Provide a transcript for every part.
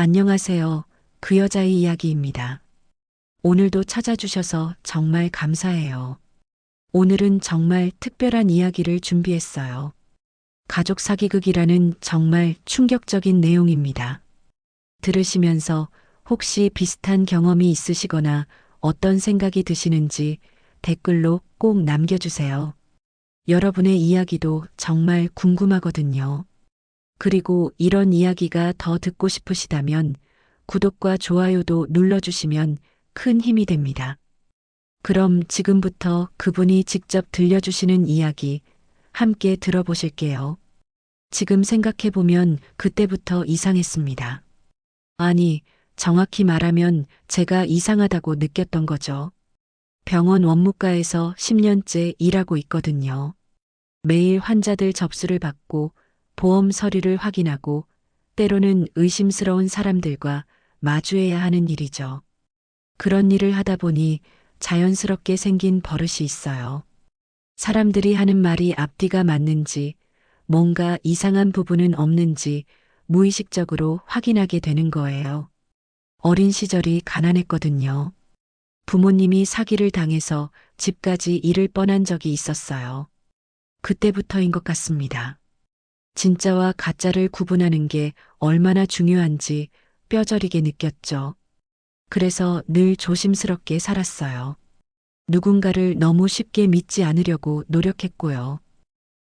안녕하세요. 그 여자의 이야기입니다. 오늘도 찾아주셔서 정말 감사해요. 오늘은 정말 특별한 이야기를 준비했어요. 가족 사기극이라는 정말 충격적인 내용입니다. 들으시면서 혹시 비슷한 경험이 있으시거나 어떤 생각이 드시는지 댓글로 꼭 남겨주세요. 여러분의 이야기도 정말 궁금하거든요. 그리고 이런 이야기가 더 듣고 싶으시다면 구독과 좋아요도 눌러주시면 큰 힘이 됩니다. 그럼 지금부터 그분이 직접 들려주시는 이야기 함께 들어보실게요. 지금 생각해보면 그때부터 이상했습니다. 아니, 정확히 말하면 제가 이상하다고 느꼈던 거죠. 병원 원무과에서 10년째 일하고 있거든요. 매일 환자들 접수를 받고 보험 서류를 확인하고 때로는 의심스러운 사람들과 마주해야 하는 일이죠. 그런 일을 하다 보니 자연스럽게 생긴 버릇이 있어요. 사람들이 하는 말이 앞뒤가 맞는지, 뭔가 이상한 부분은 없는지 무의식적으로 확인하게 되는 거예요. 어린 시절이 가난했거든요. 부모님이 사기를 당해서 집까지 잃을 뻔한 적이 있었어요. 그때부터인 것 같습니다. 진짜와 가짜를 구분하는 게 얼마나 중요한지 뼈저리게 느꼈죠. 그래서 늘 조심스럽게 살았어요. 누군가를 너무 쉽게 믿지 않으려고 노력했고요.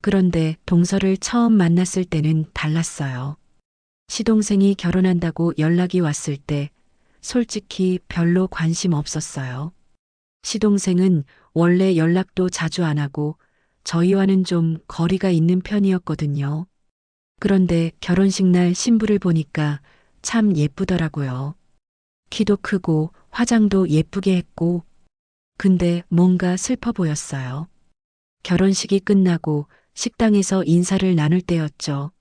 그런데 동서를 처음 만났을 때는 달랐어요. 시동생이 결혼한다고 연락이 왔을 때 솔직히 별로 관심 없었어요. 시동생은 원래 연락도 자주 안 하고 저희와는 좀 거리가 있는 편이었거든요. 그런데 결혼식 날 신부를 보니까 참 예쁘더라고요. 키도 크고 화장도 예쁘게 했고, 근데 뭔가 슬퍼 보였어요. 결혼식이 끝나고 식당에서 인사를 나눌 때였죠.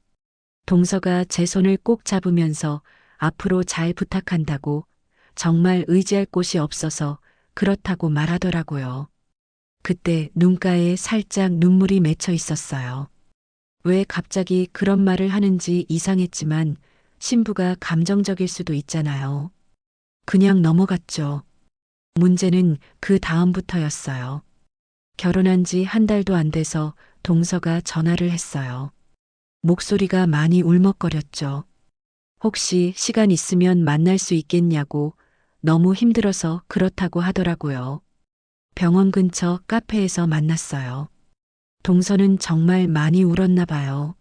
동서가 제 손을 꼭 잡으면서 앞으로 잘 부탁한다고 정말 의지할 곳이 없어서 그렇다고 말하더라고요. 그때 눈가에 살짝 눈물이 맺혀 있었어요. 왜 갑자기 그런 말을 하는지 이상했지만 신부가 감정적일 수도 있잖아요. 그냥 넘어갔죠. 문제는 그 다음부터였어요. 결혼한 지 한 달도 안 돼서 동서가 전화를 했어요. 목소리가 많이 울먹거렸죠. 혹시 시간 있으면 만날 수 있겠냐고 너무 힘들어서 그렇다고 하더라고요. 병원 근처 카페에서 만났어요. 동서는 정말 많이 울었나 봐요.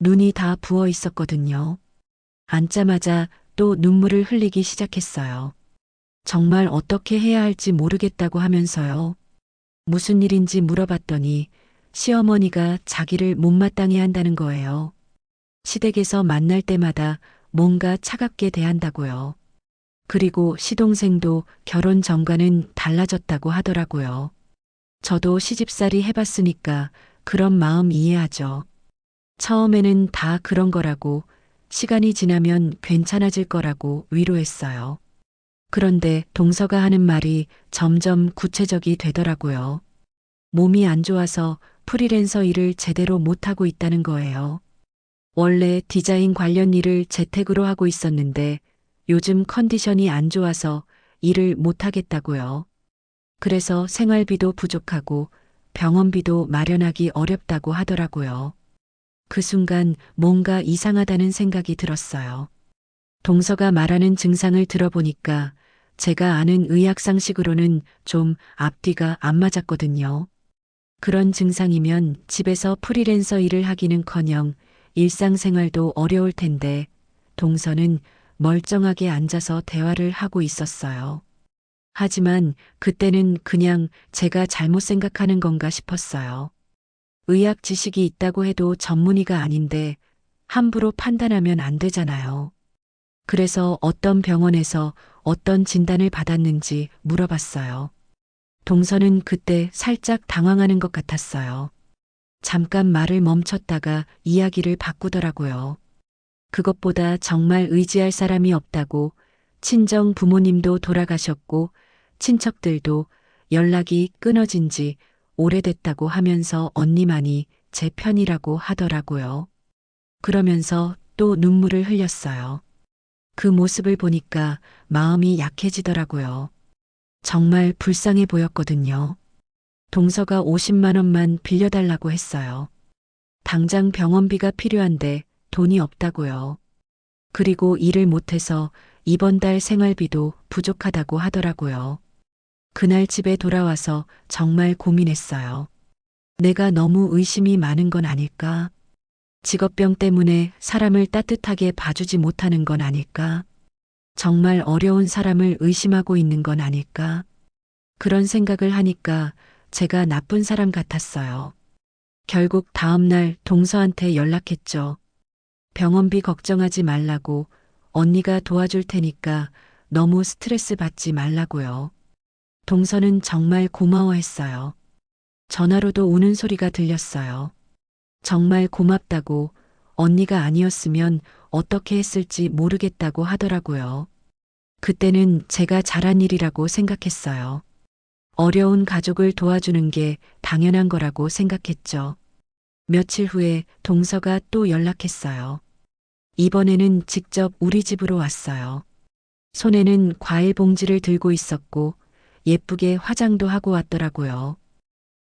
눈이 다 부어 있었거든요. 앉자마자 또 눈물을 흘리기 시작했어요. 정말 어떻게 해야 할지 모르겠다고 하면서요. 무슨 일인지 물어봤더니 시어머니가 자기를 못마땅해 한다는 거예요. 시댁에서 만날 때마다 뭔가 차갑게 대한다고요. 그리고 시동생도 결혼 전과는 달라졌다고 하더라고요. 저도 시집살이 해봤으니까 그런 마음 이해하죠. 처음에는 다 그런 거라고 시간이 지나면 괜찮아질 거라고 위로했어요. 그런데 동서가 하는 말이 점점 구체적이 되더라고요. 몸이 안 좋아서 프리랜서 일을 제대로 못하고 있다는 거예요. 원래 디자인 관련 일을 재택으로 하고 있었는데 요즘 컨디션이 안 좋아서 일을 못하겠다고요. 그래서 생활비도 부족하고 병원비도 마련하기 어렵다고 하더라고요. 그 순간 뭔가 이상하다는 생각이 들었어요. 동서가 말하는 증상을 들어보니까 제가 아는 의학상식으로는 좀 앞뒤가 안 맞았거든요. 그런 증상이면 집에서 프리랜서 일을 하기는커녕 일상생활도 어려울 텐데 동서는 멀쩡하게 앉아서 대화를 하고 있었어요. 하지만 그때는 그냥 제가 잘못 생각하는 건가 싶었어요. 의학 지식이 있다고 해도 전문의가 아닌데 함부로 판단하면 안 되잖아요. 그래서 어떤 병원에서 어떤 진단을 받았는지 물어봤어요. 동서는 그때 살짝 당황하는 것 같았어요. 잠깐 말을 멈췄다가 이야기를 바꾸더라고요. 그것보다 정말 의지할 사람이 없다고 친정 부모님도 돌아가셨고 친척들도 연락이 끊어진 지 오래됐다고 하면서 언니만이 제 편이라고 하더라고요. 그러면서 또 눈물을 흘렸어요. 그 모습을 보니까 마음이 약해지더라고요. 정말 불쌍해 보였거든요. 동서가 50만 원만 빌려달라고 했어요. 당장 병원비가 필요한데 돈이 없다고요. 그리고 일을 못해서 이번 달 생활비도 부족하다고 하더라고요. 그날 집에 돌아와서 정말 고민했어요. 내가 너무 의심이 많은 건 아닐까? 직업병 때문에 사람을 따뜻하게 봐주지 못하는 건 아닐까? 정말 어려운 사람을 의심하고 있는 건 아닐까? 그런 생각을 하니까 제가 나쁜 사람 같았어요. 결국 다음날 동서한테 연락했죠. 병원비 걱정하지 말라고, 언니가 도와줄 테니까 너무 스트레스 받지 말라고요. 동서는 정말 고마워했어요. 전화로도 우는 소리가 들렸어요. 정말 고맙다고, 언니가 아니었으면 어떻게 했을지 모르겠다고 하더라고요. 그때는 제가 잘한 일이라고 생각했어요. 어려운 가족을 도와주는 게 당연한 거라고 생각했죠. 며칠 후에 동서가 또 연락했어요. 이번에는 직접 우리 집으로 왔어요. 손에는 과일 봉지를 들고 있었고 예쁘게 화장도 하고 왔더라고요.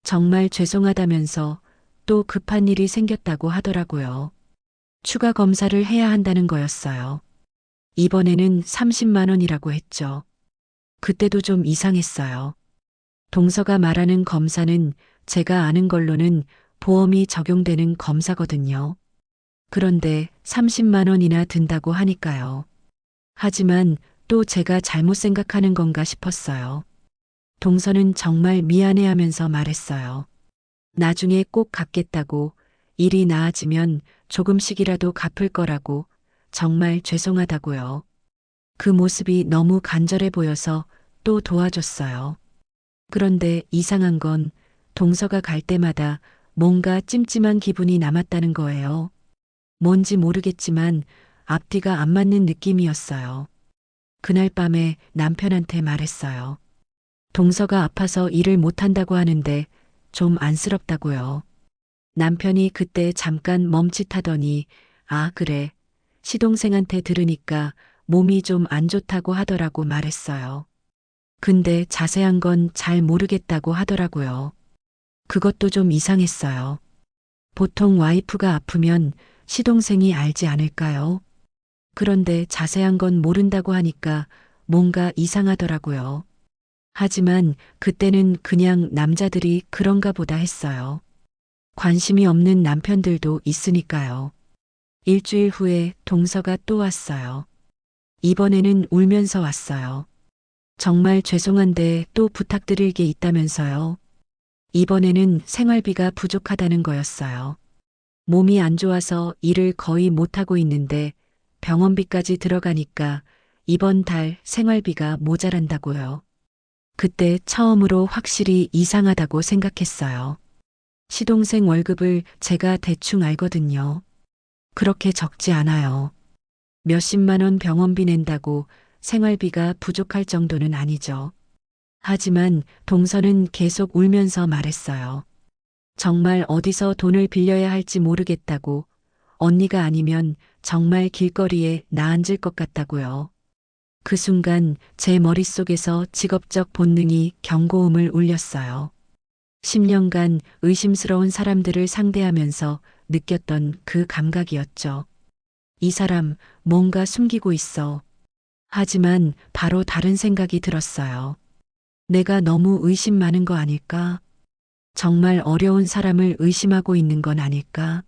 정말 죄송하다면서 또 급한 일이 생겼다고 하더라고요. 추가 검사를 해야 한다는 거였어요. 이번에는 30만 원이라고 했죠. 그때도 좀 이상했어요. 동서가 말하는 검사는 제가 아는 걸로는 보험이 적용되는 검사거든요. 그런데 30만 원이나 든다고 하니까요. 하지만 또 제가 잘못 생각하는 건가 싶었어요. 동서는 정말 미안해하면서 말했어요. 나중에 꼭 갚겠다고, 일이 나아지면 조금씩이라도 갚을 거라고, 정말 죄송하다고요. 그 모습이 너무 간절해 보여서 또 도와줬어요. 그런데 이상한 건 동서가 갈 때마다 뭔가 찜찜한 기분이 남았다는 거예요. 뭔지 모르겠지만 앞뒤가 안 맞는 느낌이었어요. 그날 밤에 남편한테 말했어요. 동서가 아파서 일을 못한다고 하는데 좀 안쓰럽다고요. 남편이 그때 잠깐 멈칫하더니 아, 그래. 시동생한테 들으니까 몸이 좀 안 좋다고 하더라고 말했어요. 근데 자세한 건 잘 모르겠다고 하더라고요. 그것도 좀 이상했어요. 보통 와이프가 아프면 시동생이 알지 않을까요? 그런데 자세한 건 모른다고 하니까 뭔가 이상하더라고요. 하지만 그때는 그냥 남자들이 그런가 보다 했어요. 관심이 없는 남편들도 있으니까요. 일주일 후에 동서가 또 왔어요. 이번에는 울면서 왔어요. 정말 죄송한데 또 부탁드릴 게 있다면서요. 이번에는 생활비가 부족하다는 거였어요. 몸이 안 좋아서 일을 거의 못하고 있는데 병원비까지 들어가니까 이번 달 생활비가 모자란다고요. 그때 처음으로 확실히 이상하다고 생각했어요. 시동생 월급을 제가 대충 알거든요. 그렇게 적지 않아요. 몇십만 원 병원비 낸다고 생활비가 부족할 정도는 아니죠. 하지만 동서는 계속 울면서 말했어요. 정말 어디서 돈을 빌려야 할지 모르겠다고, 언니가 아니면 정말 길거리에 나앉을 것 같다고요. 그 순간 제 머릿속에서 직업적 본능이 경고음을 울렸어요. 10년간 의심스러운 사람들을 상대하면서 느꼈던 그 감각이었죠. 이 사람 뭔가 숨기고 있어. 하지만 바로 다른 생각이 들었어요. 내가 너무 의심 많은 거 아닐까? 정말 어려운 사람을 의심하고 있는 건 아닐까?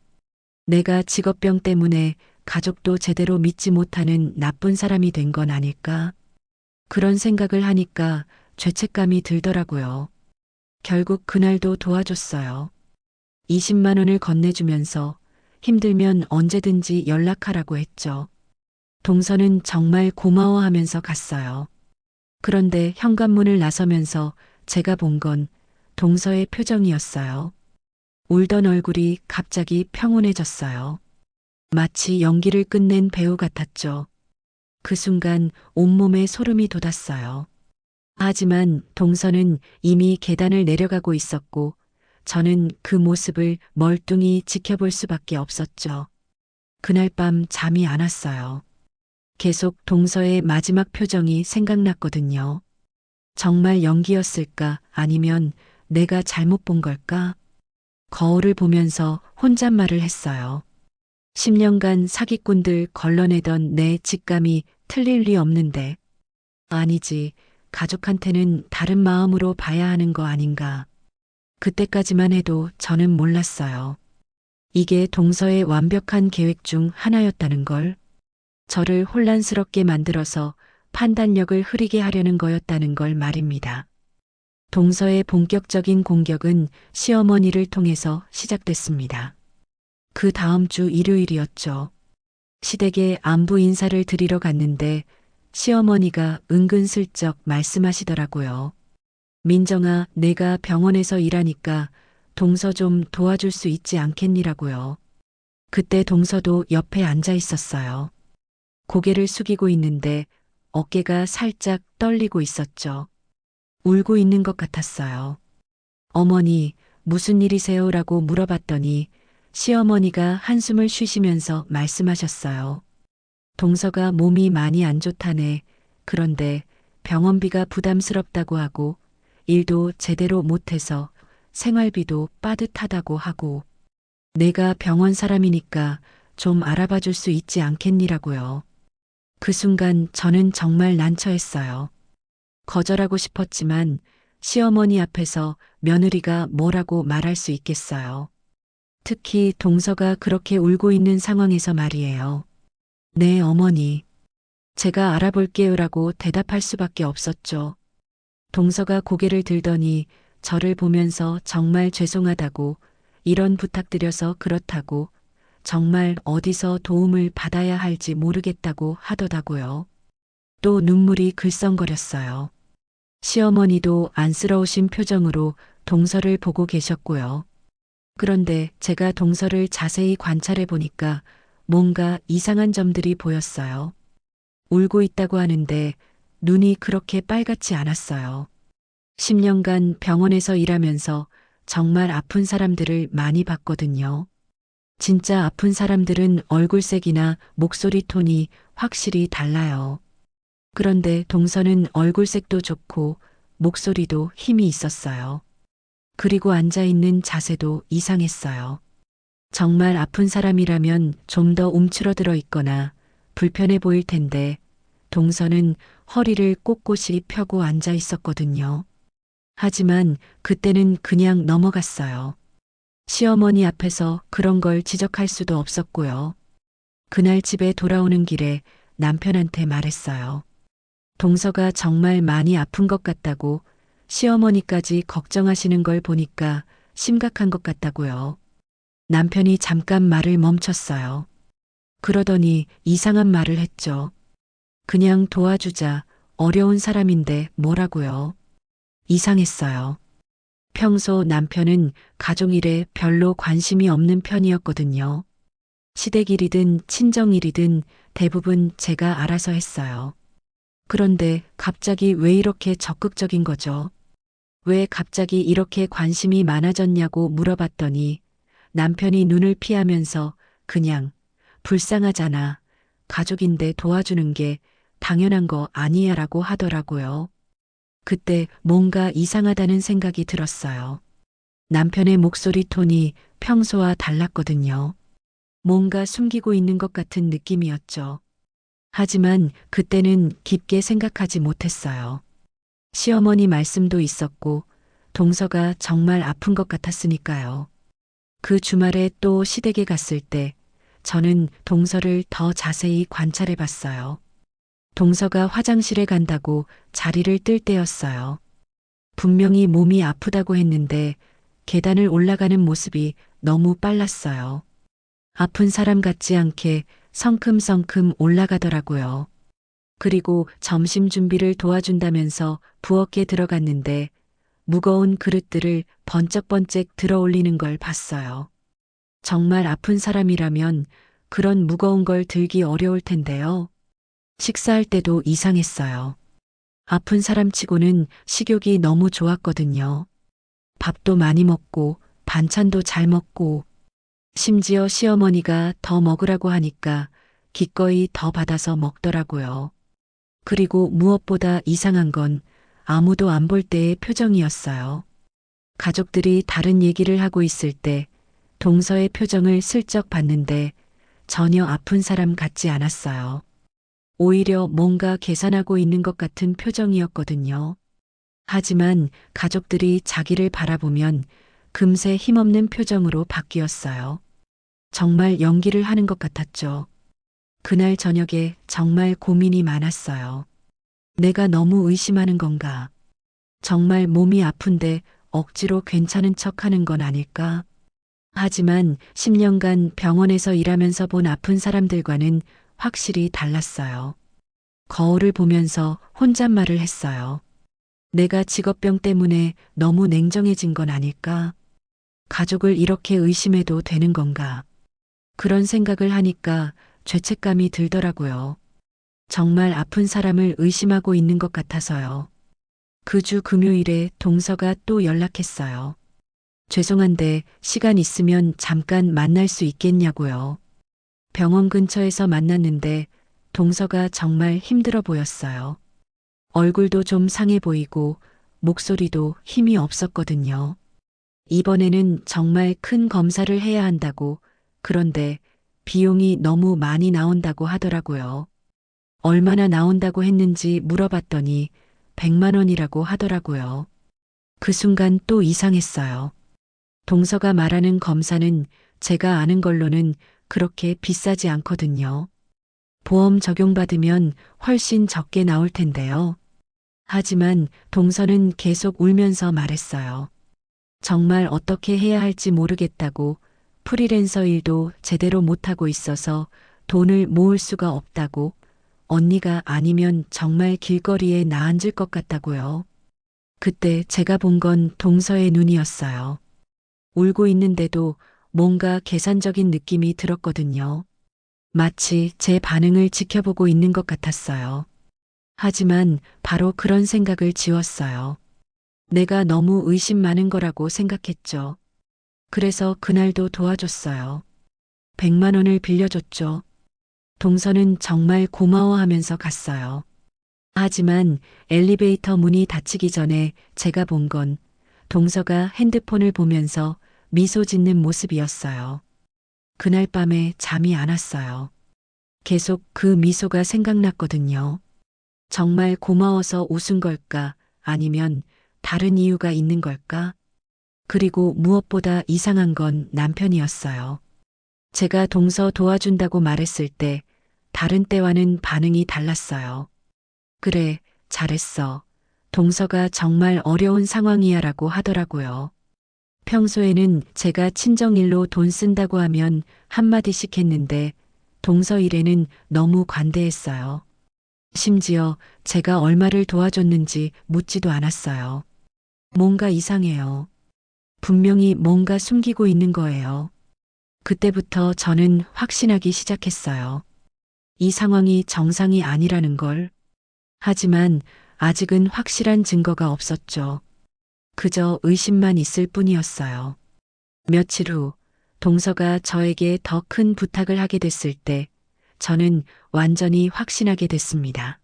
내가 직업병 때문에 가족도 제대로 믿지 못하는 나쁜 사람이 된 건 아닐까? 그런 생각을 하니까 죄책감이 들더라고요. 결국 그날도 도와줬어요. 20만 원을 건네주면서 힘들면 언제든지 연락하라고 했죠. 동서는 정말 고마워하면서 갔어요. 그런데 현관문을 나서면서 제가 본 건 동서의 표정이었어요. 울던 얼굴이 갑자기 평온해졌어요. 마치 연기를 끝낸 배우 같았죠. 그 순간 온몸에 소름이 돋았어요. 하지만 동서는 이미 계단을 내려가고 있었고 저는 그 모습을 멀뚱히 지켜볼 수밖에 없었죠. 그날 밤 잠이 안 왔어요. 계속 동서의 마지막 표정이 생각났거든요. 정말 연기였을까? 아니면 내가 잘못 본 걸까? 거울을 보면서 혼잣말을 했어요. 10년간 사기꾼들 걸러내던 내 직감이 틀릴 리 없는데. 아니지, 가족한테는 다른 마음으로 봐야 하는 거 아닌가. 그때까지만 해도 저는 몰랐어요. 이게 동서의 완벽한 계획 중 하나였다는 걸. 저를 혼란스럽게 만들어서 판단력을 흐리게 하려는 거였다는 걸 말입니다. 동서의 본격적인 공격은 시어머니를 통해서 시작됐습니다. 그 다음 주 일요일이었죠. 시댁에 안부 인사를 드리러 갔는데 시어머니가 은근슬쩍 말씀하시더라고요. 민정아, 내가 병원에서 일하니까 동서 좀 도와줄 수 있지 않겠니라고요. 그때 동서도 옆에 앉아 있었어요. 고개를 숙이고 있는데 어깨가 살짝 떨리고 있었죠. 울고 있는 것 같았어요. 어머니, 무슨 일이세요라고 물어봤더니 시어머니가 한숨을 쉬시면서 말씀하셨어요. 동서가 몸이 많이 안 좋다네. 그런데 병원비가 부담스럽다고 하고 일도 제대로 못해서 생활비도 빠듯하다고 하고 내가 병원 사람이니까 좀 알아봐 줄 수 있지 않겠니라고요. 그 순간 저는 정말 난처했어요. 거절하고 싶었지만 시어머니 앞에서 며느리가 뭐라고 말할 수 있겠어요. 특히 동서가 그렇게 울고 있는 상황에서 말이에요. 네, 어머니. 제가 알아볼게요라고 대답할 수밖에 없었죠. 동서가 고개를 들더니 저를 보면서 정말 죄송하다고, 이런 부탁드려서 그렇다고, 정말 어디서 도움을 받아야 할지 모르겠다고 하더라고요. 또 눈물이 글썽거렸어요. 시어머니도 안쓰러우신 표정으로 동서를 보고 계셨고요. 그런데 제가 동서를 자세히 관찰해 보니까 뭔가 이상한 점들이 보였어요. 울고 있다고 하는데 눈이 그렇게 빨갛지 않았어요. 10년간 병원에서 일하면서 정말 아픈 사람들을 많이 봤거든요. 진짜 아픈 사람들은 얼굴색이나 목소리 톤이 확실히 달라요. 그런데 동서는 얼굴색도 좋고 목소리도 힘이 있었어요. 그리고 앉아있는 자세도 이상했어요. 정말 아픈 사람이라면 좀 더 움츠러들어 있거나 불편해 보일 텐데 동서는 허리를 꼿꼿이 펴고 앉아 있었거든요. 하지만 그때는 그냥 넘어갔어요. 시어머니 앞에서 그런 걸 지적할 수도 없었고요. 그날 집에 돌아오는 길에 남편한테 말했어요. 동서가 정말 많이 아픈 것 같다고, 시어머니까지 걱정하시는 걸 보니까 심각한 것 같다고요. 남편이 잠깐 말을 멈췄어요. 그러더니 이상한 말을 했죠. 그냥 도와주자. 어려운 사람인데 뭐라고요. 이상했어요. 평소 남편은 가족일에 별로 관심이 없는 편이었거든요. 시댁일이든 친정일이든 대부분 제가 알아서 했어요. 그런데 갑자기 왜 이렇게 적극적인 거죠? 왜 갑자기 이렇게 관심이 많아졌냐고 물어봤더니 남편이 눈을 피하면서 그냥 불쌍하잖아. 가족인데 도와주는 게 당연한 거 아니야 라고 하더라고요. 그때 뭔가 이상하다는 생각이 들었어요. 남편의 목소리 톤이 평소와 달랐거든요. 뭔가 숨기고 있는 것 같은 느낌이었죠. 하지만 그때는 깊게 생각하지 못했어요. 시어머니 말씀도 있었고 동서가 정말 아픈 것 같았으니까요. 그 주말에 또 시댁에 갔을 때 저는 동서를 더 자세히 관찰해 봤어요. 동서가 화장실에 간다고 자리를 뜰 때였어요. 분명히 몸이 아프다고 했는데 계단을 올라가는 모습이 너무 빨랐어요. 아픈 사람 같지 않게 성큼성큼 올라가더라고요. 그리고 점심 준비를 도와준다면서 부엌에 들어갔는데 무거운 그릇들을 번쩍번쩍 들어 올리는 걸 봤어요. 정말 아픈 사람이라면 그런 무거운 걸 들기 어려울 텐데요. 식사할 때도 이상했어요. 아픈 사람치고는 식욕이 너무 좋았거든요. 밥도 많이 먹고 반찬도 잘 먹고 심지어 시어머니가 더 먹으라고 하니까 기꺼이 더 받아서 먹더라고요. 그리고 무엇보다 이상한 건 아무도 안 볼 때의 표정이었어요. 가족들이 다른 얘기를 하고 있을 때 동서의 표정을 슬쩍 봤는데 전혀 아픈 사람 같지 않았어요. 오히려 뭔가 계산하고 있는 것 같은 표정이었거든요. 하지만 가족들이 자기를 바라보면 금세 힘없는 표정으로 바뀌었어요. 정말 연기를 하는 것 같았죠. 그날 저녁에 정말 고민이 많았어요. 내가 너무 의심하는 건가? 정말 몸이 아픈데 억지로 괜찮은 척 하는 건 아닐까? 하지만 10년간 병원에서 일하면서 본 아픈 사람들과는 확실히 달랐어요. 거울을 보면서 혼잣말을 했어요. 내가 직업병 때문에 너무 냉정해진 건 아닐까? 가족을 이렇게 의심해도 되는 건가? 그런 생각을 하니까 죄책감이 들더라고요. 정말 아픈 사람을 의심하고 있는 것 같아서요. 그 주 금요일에 동서가 또 연락했어요. 죄송한데 시간 있으면 잠깐 만날 수 있겠냐고요. 병원 근처에서 만났는데 동서가 정말 힘들어 보였어요. 얼굴도 좀 상해 보이고 목소리도 힘이 없었거든요. 이번에는 정말 큰 검사를 해야 한다고, 그런데 비용이 너무 많이 나온다고 하더라고요. 얼마나 나온다고 했는지 물어봤더니 100만 원이라고 하더라고요. 그 순간 또 이상했어요. 동서가 말하는 검사는 제가 아는 걸로는 그렇게 비싸지 않거든요. 보험 적용받으면 훨씬 적게 나올 텐데요. 하지만 동서는 계속 울면서 말했어요. 정말 어떻게 해야 할지 모르겠다고, 프리랜서 일도 제대로 못하고 있어서 돈을 모을 수가 없다고, 언니가 아니면 정말 길거리에 나앉을 것 같다고요. 그때 제가 본 건 동서의 눈이었어요. 울고 있는데도 뭔가 계산적인 느낌이 들었거든요. 마치 제 반응을 지켜보고 있는 것 같았어요. 하지만 바로 그런 생각을 지웠어요. 내가 너무 의심 많은 거라고 생각했죠. 그래서 그날도 도와줬어요. 100만 원을 빌려줬죠. 동서는 정말 고마워하면서 갔어요. 하지만 엘리베이터 문이 닫히기 전에 제가 본 건 동서가 핸드폰을 보면서 미소 짓는 모습이었어요. 그날 밤에 잠이 안 왔어요. 계속 그 미소가 생각났거든요. 정말 고마워서 웃은 걸까? 아니면 다른 이유가 있는 걸까? 그리고 무엇보다 이상한 건 남편이었어요. 제가 동서 도와준다고 말했을 때 다른 때와는 반응이 달랐어요. 그래, 잘했어. 동서가 정말 어려운 상황이야 라고 하더라고요. 평소에는 제가 친정일로 돈 쓴다고 하면 한마디씩 했는데 동서 일에는 너무 관대했어요. 심지어 제가 얼마를 도와줬는지 묻지도 않았어요. 뭔가 이상해요. 분명히 뭔가 숨기고 있는 거예요. 그때부터 저는 확신하기 시작했어요. 이 상황이 정상이 아니라는 걸. 하지만 아직은 확실한 증거가 없었죠. 그저 의심만 있을 뿐이었어요. 며칠 후 동서가 저에게 더 큰 부탁을 하게 됐을 때 저는 완전히 확신하게 됐습니다.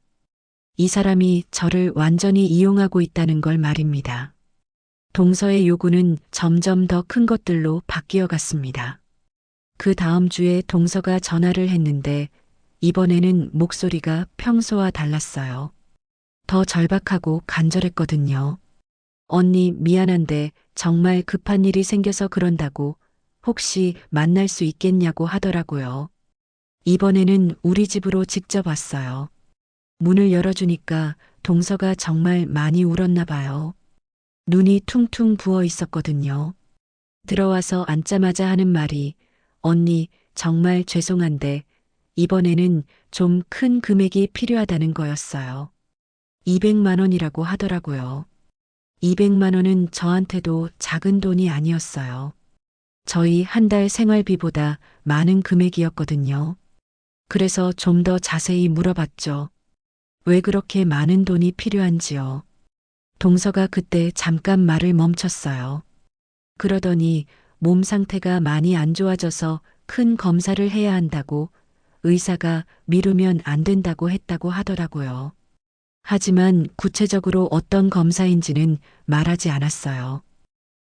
이 사람이 저를 완전히 이용하고 있다는 걸 말입니다. 동서의 요구는 점점 더 큰 것들로 바뀌어 갔습니다. 그 다음 주에 동서가 전화를 했는데 이번에는 목소리가 평소와 달랐어요. 더 절박하고 간절했거든요. 언니 미안한데 정말 급한 일이 생겨서 그런다고, 혹시 만날 수 있겠냐고 하더라고요. 이번에는 우리 집으로 직접 왔어요. 문을 열어주니까 동서가 정말 많이 울었나 봐요. 눈이 퉁퉁 부어 있었거든요. 들어와서 앉자마자 하는 말이, 언니 정말 죄송한데 이번에는 좀 큰 금액이 필요하다는 거였어요. 200만 원이라고 하더라고요. 200만 원은 저한테도 작은 돈이 아니었어요. 저희 한 달 생활비보다 많은 금액이었거든요. 그래서 좀 더 자세히 물어봤죠. 왜 그렇게 많은 돈이 필요한지요. 동서가 그때 잠깐 말을 멈췄어요. 그러더니 몸 상태가 많이 안 좋아져서 큰 검사를 해야 한다고, 의사가 미루면 안 된다고 했다고 하더라고요. 하지만 구체적으로 어떤 검사인지는 말하지 않았어요.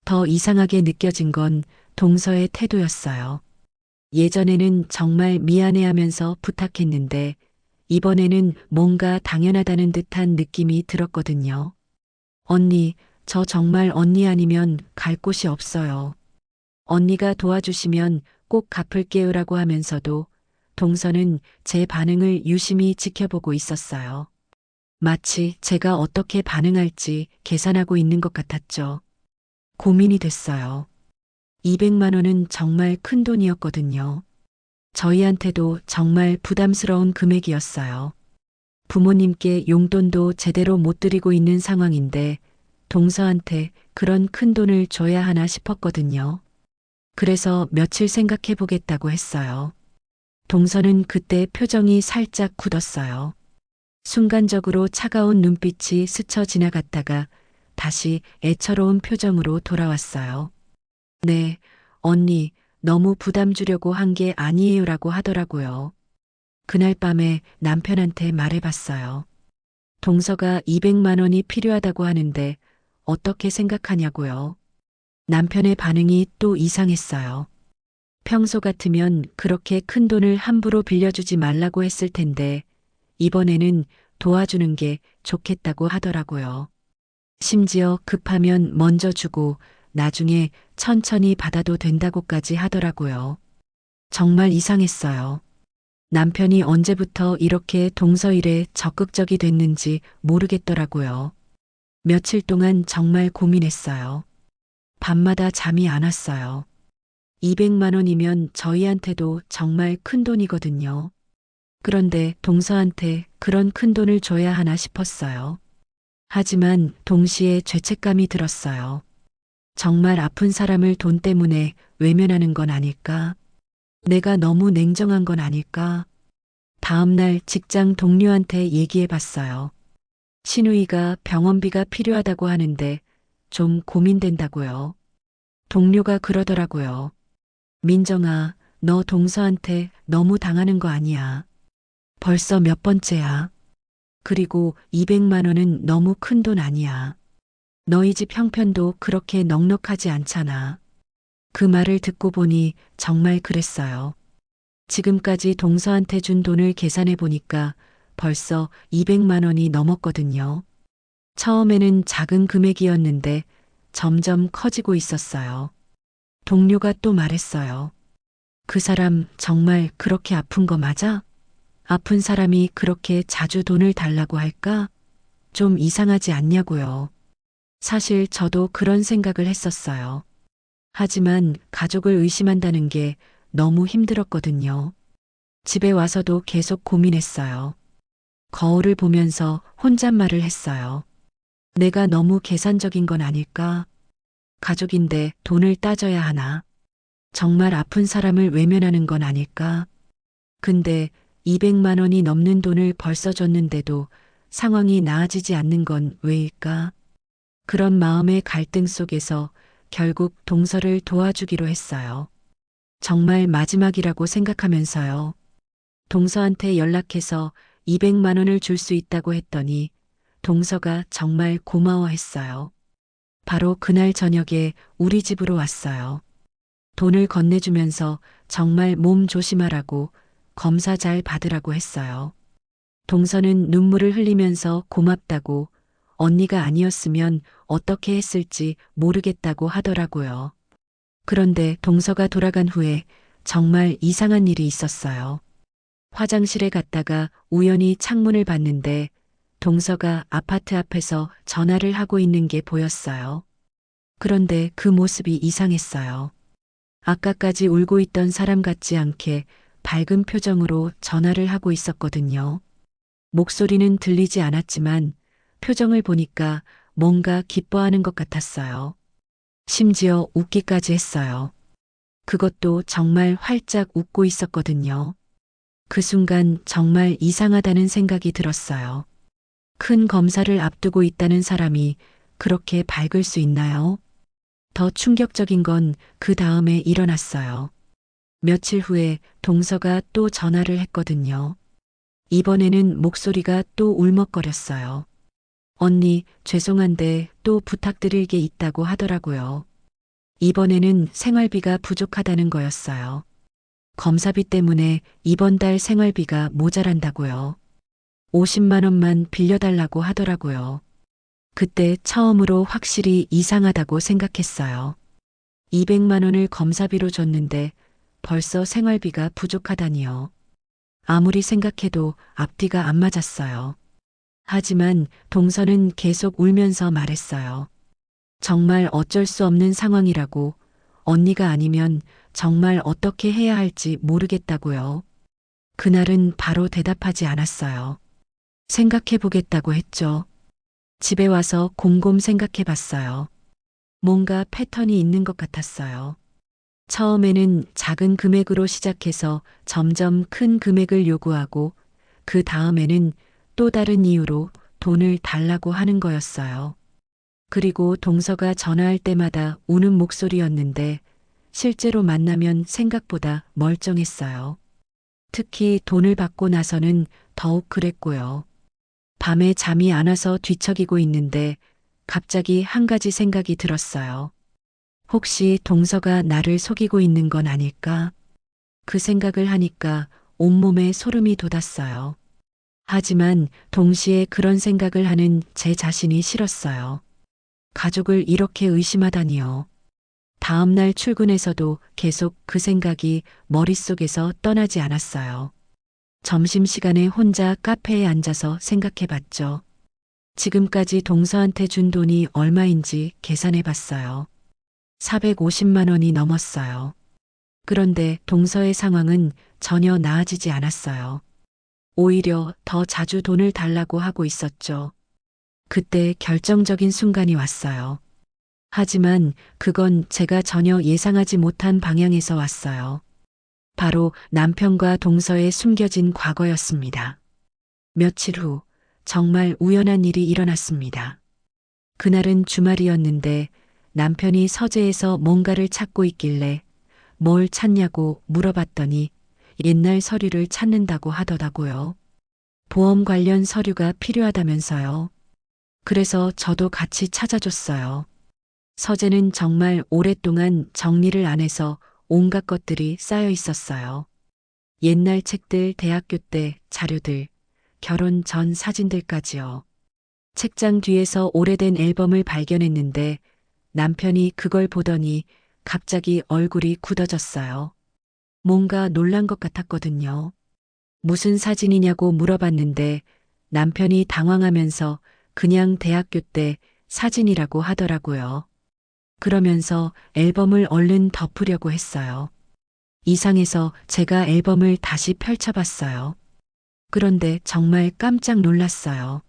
더 이상하게 느껴진 건 동서의 태도였어요. 예전에는 정말 미안해하면서 부탁했는데 이번에는 뭔가 당연하다는 듯한 느낌이 들었거든요. 언니, 저 정말 언니 아니면 갈 곳이 없어요. 언니가 도와주시면 꼭 갚을게요라고 하면서도 동서는 제 반응을 유심히 지켜보고 있었어요. 마치 제가 어떻게 반응할지 계산하고 있는 것 같았죠. 고민이 됐어요. 200만 원은 정말 큰 돈이었거든요. 저희한테도 정말 부담스러운 금액이었어요. 부모님께 용돈도 제대로 못 드리고 있는 상황인데 동서한테 그런 큰 돈을 줘야 하나 싶었거든요. 그래서 며칠 생각해 보겠다고 했어요. 동서는 그때 표정이 살짝 굳었어요. 순간적으로 차가운 눈빛이 스쳐 지나갔다가 다시 애처로운 표정으로 돌아왔어요. 네, 언니, 너무 부담 주려고 한 게 아니에요라고 하더라고요. 그날 밤에 남편한테 말해봤어요. 동서가 200만 원이 필요하다고 하는데 어떻게 생각하냐고요. 남편의 반응이 또 이상했어요. 평소 같으면 그렇게 큰 돈을 함부로 빌려주지 말라고 했을 텐데 이번에는 도와주는 게 좋겠다고 하더라고요. 심지어 급하면 먼저 주고 나중에 천천히 받아도 된다고까지 하더라고요. 정말 이상했어요. 남편이 언제부터 이렇게 동서 일에 적극적이 됐는지 모르겠더라고요. 며칠 동안 정말 고민했어요. 밤마다 잠이 안 왔어요. 200만 원이면 저희한테도 정말 큰 돈이거든요. 그런데 동서한테 그런 큰 돈을 줘야 하나 싶었어요. 하지만 동시에 죄책감이 들었어요. 정말 아픈 사람을 돈 때문에 외면하는 건 아닐까? 내가 너무 냉정한 건 아닐까? 다음날 직장 동료한테 얘기해 봤어요. 신우이가 병원비가 필요하다고 하는데 좀 고민된다고요. 동료가 그러더라고요. 민정아, 너 동서한테 너무 당하는 거 아니야. 벌써 몇 번째야. 그리고 200만 원은 너무 큰 돈 아니야. 너희 집 형편도 그렇게 넉넉하지 않잖아. 그 말을 듣고 보니 정말 그랬어요. 지금까지 동서한테 준 돈을 계산해 보니까 벌써 200만 원이 넘었거든요. 처음에는 작은 금액이었는데 점점 커지고 있었어요. 동료가 또 말했어요. 그 사람 정말 그렇게 아픈 거 맞아? 아픈 사람이 그렇게 자주 돈을 달라고 할까? 좀 이상하지 않냐고요. 사실 저도 그런 생각을 했었어요. 하지만 가족을 의심한다는 게 너무 힘들었거든요. 집에 와서도 계속 고민했어요. 거울을 보면서 혼잣말을 했어요. 내가 너무 계산적인 건 아닐까? 가족인데 돈을 따져야 하나? 정말 아픈 사람을 외면하는 건 아닐까? 근데 200만 원이 넘는 돈을 벌써 줬는데도 상황이 나아지지 않는 건 왜일까? 그런 마음의 갈등 속에서 결국 동서를 도와주기로 했어요. 정말 마지막이라고 생각하면서요. 동서한테 연락해서 200만 원을 줄 수 있다고 했더니 동서가 정말 고마워했어요. 바로 그날 저녁에 우리 집으로 왔어요. 돈을 건네주면서 정말 몸 조심하라고 검사 잘 받으라고 했어요. 동서는 눈물을 흘리면서 고맙다고 언니가 아니었으면 어떻게 했을지 모르겠다고 하더라고요. 그런데 동서가 돌아간 후에 정말 이상한 일이 있었어요. 화장실에 갔다가 우연히 창문을 봤는데 동서가 아파트 앞에서 전화를 하고 있는 게 보였어요. 그런데 그 모습이 이상했어요. 아까까지 울고 있던 사람 같지 않게 밝은 표정으로 전화를 하고 있었거든요. 목소리는 들리지 않았지만 표정을 보니까 뭔가 기뻐하는 것 같았어요. 심지어 웃기까지 했어요. 그것도 정말 활짝 웃고 있었거든요. 그 순간 정말 이상하다는 생각이 들었어요. 큰 검사를 앞두고 있다는 사람이 그렇게 밝을 수 있나요? 더 충격적인 건 그 다음에 일어났어요. 며칠 후에 동서가 또 전화를 했거든요. 이번에는 목소리가 또 울먹거렸어요. 언니, 죄송한데 또 부탁드릴 게 있다고 하더라고요. 이번에는 생활비가 부족하다는 거였어요. 검사비 때문에 이번 달 생활비가 모자란다고요. 50만 원만 빌려달라고 하더라고요. 그때 처음으로 확실히 이상하다고 생각했어요. 200만 원을 검사비로 줬는데 벌써 생활비가 부족하다니요. 아무리 생각해도 앞뒤가 안 맞았어요. 하지만 동서는 계속 울면서 말했어요. 정말 어쩔 수 없는 상황이라고, 언니가 아니면 정말 어떻게 해야 할지 모르겠다고요. 그날은 바로 대답하지 않았어요. 생각해 보겠다고 했죠. 집에 와서 곰곰 생각해 봤어요. 뭔가 패턴이 있는 것 같았어요. 처음에는 작은 금액으로 시작해서 점점 큰 금액을 요구하고 그 다음에는 또 다른 이유로 돈을 달라고 하는 거였어요. 그리고 동서가 전화할 때마다 우는 목소리였는데 실제로 만나면 생각보다 멀쩡했어요. 특히 돈을 받고 나서는 더욱 그랬고요. 밤에 잠이 안 와서 뒤척이고 있는데 갑자기 한 가지 생각이 들었어요. 혹시 동서가 나를 속이고 있는 건 아닐까? 그 생각을 하니까 온몸에 소름이 돋았어요. 하지만 동시에 그런 생각을 하는 제 자신이 싫었어요. 가족을 이렇게 의심하다니요. 다음 날 출근해서도 계속 그 생각이 머릿속에서 떠나지 않았어요. 점심시간에 혼자 카페에 앉아서 생각해 봤죠. 지금까지 동서한테 준 돈이 얼마인지 계산해 봤어요. 450만 원이 넘었어요. 그런데 동서의 상황은 전혀 나아지지 않았어요. 오히려 더 자주 돈을 달라고 하고 있었죠. 그때 결정적인 순간이 왔어요. 하지만 그건 제가 전혀 예상하지 못한 방향에서 왔어요. 바로 남편과 동서의 숨겨진 과거였습니다. 며칠 후 정말 우연한 일이 일어났습니다. 그날은 주말이었는데 남편이 서재에서 뭔가를 찾고 있길래 뭘 찾냐고 물어봤더니 옛날 서류를 찾는다고 하더라고요. 보험 관련 서류가 필요하다면서요. 그래서 저도 같이 찾아줬어요. 서재는 정말 오랫동안 정리를 안 해서 온갖 것들이 쌓여 있었어요. 옛날 책들, 대학교 때 자료들, 결혼 전 사진들까지요. 책장 뒤에서 오래된 앨범을 발견했는데 남편이 그걸 보더니 갑자기 얼굴이 굳어졌어요. 뭔가 놀란 것 같았거든요. 무슨 사진이냐고 물어봤는데 남편이 당황하면서 그냥 대학교 때 사진이라고 하더라고요. 그러면서 앨범을 얼른 덮으려고 했어요. 이상해서 제가 앨범을 다시 펼쳐봤어요. 그런데 정말 깜짝 놀랐어요.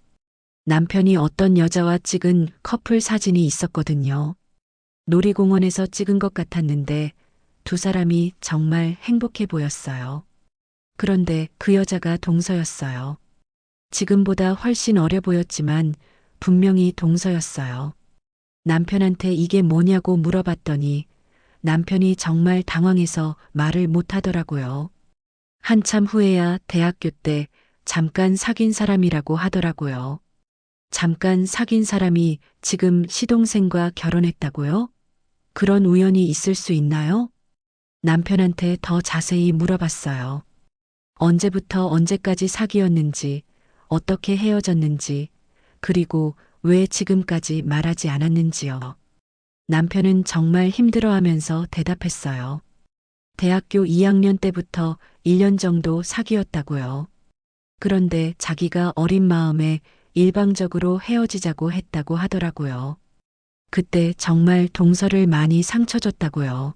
남편이 어떤 여자와 찍은 커플 사진이 있었거든요. 놀이공원에서 찍은 것 같았는데 두 사람이 정말 행복해 보였어요. 그런데 그 여자가 동서였어요. 지금보다 훨씬 어려 보였지만 분명히 동서였어요. 남편한테 이게 뭐냐고 물어봤더니 남편이 정말 당황해서 말을 못 하더라고요. 한참 후에야 대학교 때 잠깐 사귄 사람이라고 하더라고요. 잠깐 사귄 사람이 지금 시동생과 결혼했다고요? 그런 우연이 있을 수 있나요? 남편한테 더 자세히 물어봤어요. 언제부터 언제까지 사귀었는지, 어떻게 헤어졌는지, 그리고 왜 지금까지 말하지 않았는지요. 남편은 정말 힘들어하면서 대답했어요. 대학교 2학년 때부터 1년 정도 사귀었다고요. 그런데 자기가 어린 마음에 일방적으로 헤어지자고 했다고 하더라고요. 그때 정말 동서를 많이 상처 줬다고요.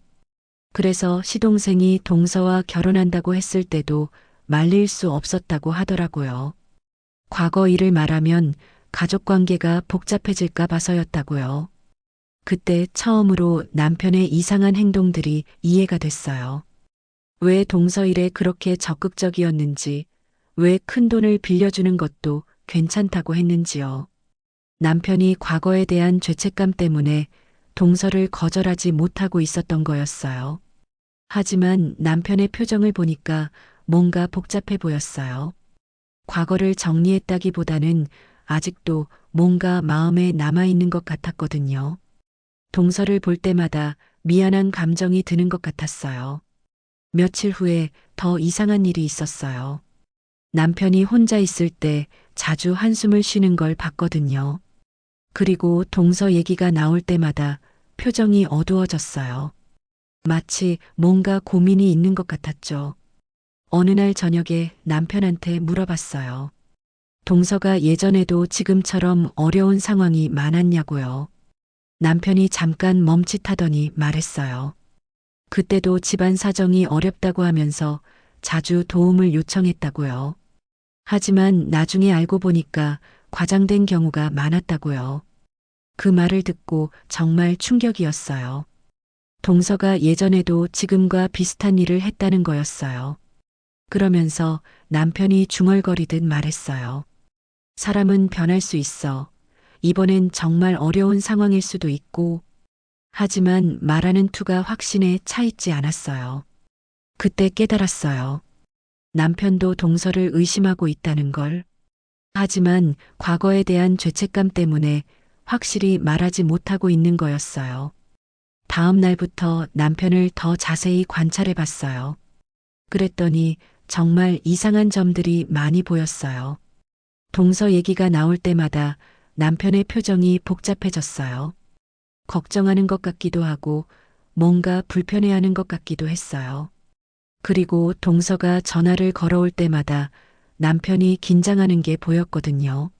그래서 시동생이 동서와 결혼한다고 했을 때도 말릴 수 없었다고 하더라고요. 과거 일을 말하면 가족 관계가 복잡해질까 봐서였다고요. 그때 처음으로 남편의 이상한 행동들이 이해가 됐어요. 왜 동서 일에 그렇게 적극적이었는지, 왜 큰돈을 빌려주는 것도 괜찮다고 했는지요. 남편이 과거에 대한 죄책감 때문에 동서를 거절하지 못하고 있었던 거였어요. 하지만 남편의 표정을 보니까 뭔가 복잡해 보였어요. 과거를 정리했다기보다는 아직도 뭔가 마음에 남아있는 것 같았거든요. 동서를 볼 때마다 미안한 감정이 드는 것 같았어요. 며칠 후에 더 이상한 일이 있었어요. 남편이 혼자 있을 때 자주 한숨을 쉬는 걸 봤거든요. 그리고 동서 얘기가 나올 때마다 표정이 어두워졌어요. 마치 뭔가 고민이 있는 것 같았죠. 어느 날 저녁에 남편한테 물어봤어요. 동서가 예전에도 지금처럼 어려운 상황이 많았냐고요. 남편이 잠깐 멈칫하더니 말했어요. 그때도 집안 사정이 어렵다고 하면서 자주 도움을 요청했다고요. 하지만 나중에 알고 보니까 과장된 경우가 많았다고요. 그 말을 듣고 정말 충격이었어요. 동서가 예전에도 지금과 비슷한 일을 했다는 거였어요. 그러면서 남편이 중얼거리듯 말했어요. 사람은 변할 수 있어. 이번엔 정말 어려운 상황일 수도 있고, 하지만 말하는 투가 확신에 차 있지 않았어요. 그때 깨달았어요. 남편도 동서를 의심하고 있다는 걸. 하지만 과거에 대한 죄책감 때문에 확실히 말하지 못하고 있는 거였어요. 다음 날부터 남편을 더 자세히 관찰해 봤어요. 그랬더니 정말 이상한 점들이 많이 보였어요. 동서 얘기가 나올 때마다 남편의 표정이 복잡해졌어요. 걱정하는 것 같기도 하고 뭔가 불편해하는 것 같기도 했어요. 그리고 동서가 전화를 걸어올 때마다 남편이 긴장하는 게 보였거든요.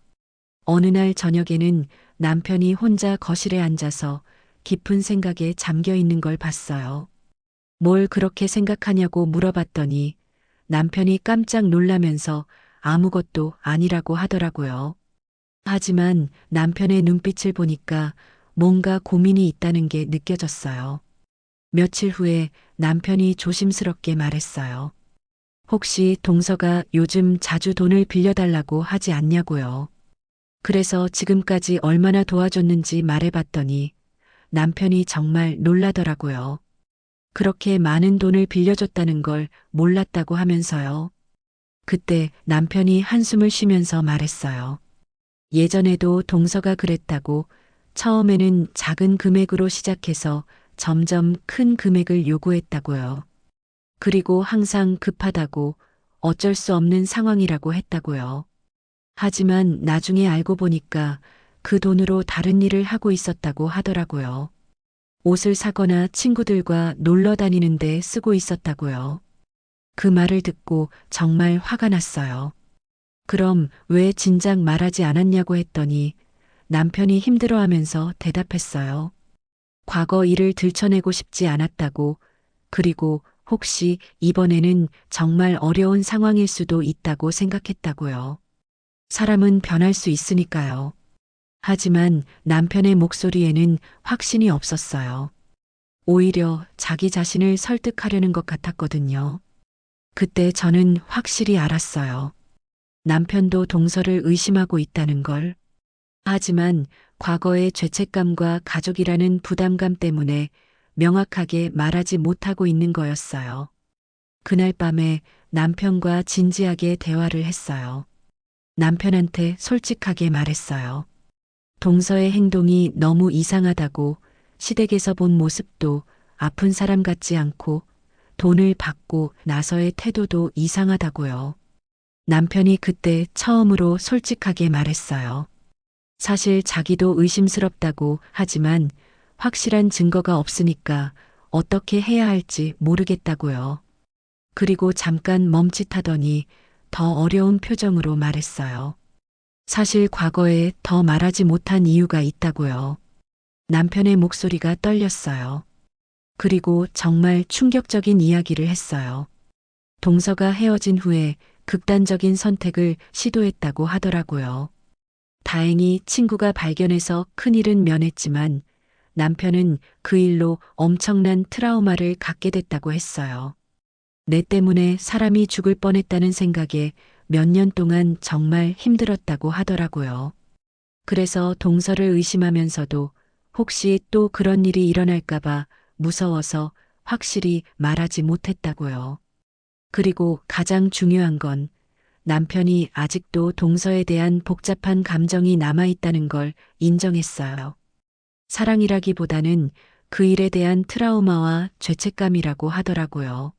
어느 날 저녁에는 남편이 혼자 거실에 앉아서 깊은 생각에 잠겨 있는 걸 봤어요. 뭘 그렇게 생각하냐고 물어봤더니 남편이 깜짝 놀라면서 아무것도 아니라고 하더라고요. 하지만 남편의 눈빛을 보니까 뭔가 고민이 있다는 게 느껴졌어요. 며칠 후에 남편이 조심스럽게 말했어요. 혹시 동서가 요즘 자주 돈을 빌려달라고 하지 않냐고요. 그래서 지금까지 얼마나 도와줬는지 말해봤더니 남편이 정말 놀라더라고요. 그렇게 많은 돈을 빌려줬다는 걸 몰랐다고 하면서요. 그때 남편이 한숨을 쉬면서 말했어요. 예전에도 동서가 그랬다고 처음에는 작은 금액으로 시작해서 점점 큰 금액을 요구했다고요. 그리고 항상 급하다고 어쩔 수 없는 상황이라고 했다고요. 하지만 나중에 알고 보니까 그 돈으로 다른 일을 하고 있었다고 하더라고요. 옷을 사거나 친구들과 놀러 다니는데 쓰고 있었다고요. 그 말을 듣고 정말 화가 났어요. 그럼 왜 진작 말하지 않았냐고 했더니 남편이 힘들어하면서 대답했어요. 과거 일을 들춰내고 싶지 않았다고, 그리고 혹시 이번에는 정말 어려운 상황일 수도 있다고 생각했다고요. 사람은 변할 수 있으니까요. 하지만 남편의 목소리에는 확신이 없었어요. 오히려 자기 자신을 설득하려는 것 같았거든요. 그때 저는 확실히 알았어요. 남편도 동서를 의심하고 있다는 걸. 하지만 과거의 죄책감과 가족이라는 부담감 때문에 명확하게 말하지 못하고 있는 거였어요. 그날 밤에 남편과 진지하게 대화를 했어요. 남편한테 솔직하게 말했어요. 동서의 행동이 너무 이상하다고, 시댁에서 본 모습도 아픈 사람 같지 않고 돈을 받고 나서의 태도도 이상하다고요. 남편이 그때 처음으로 솔직하게 말했어요. 사실 자기도 의심스럽다고 하지만 확실한 증거가 없으니까 어떻게 해야 할지 모르겠다고요. 그리고 잠깐 멈칫하더니 더 어려운 표정으로 말했어요. 사실 과거에 더 말하지 못한 이유가 있다고요. 남편의 목소리가 떨렸어요. 그리고 정말 충격적인 이야기를 했어요. 동서가 헤어진 후에 극단적인 선택을 시도했다고 하더라고요. 다행히 친구가 발견해서 큰일은 면했지만 남편은 그 일로 엄청난 트라우마를 갖게 됐다고 했어요. 내 때문에 사람이 죽을 뻔했다는 생각에 몇 년 동안 정말 힘들었다고 하더라고요. 그래서 동서를 의심하면서도 혹시 또 그런 일이 일어날까봐 무서워서 확실히 말하지 못했다고요. 그리고 가장 중요한 건 남편이 아직도 동서에 대한 복잡한 감정이 남아있다는 걸 인정했어요. 사랑이라기보다는 그 일에 대한 트라우마와 죄책감이라고 하더라고요.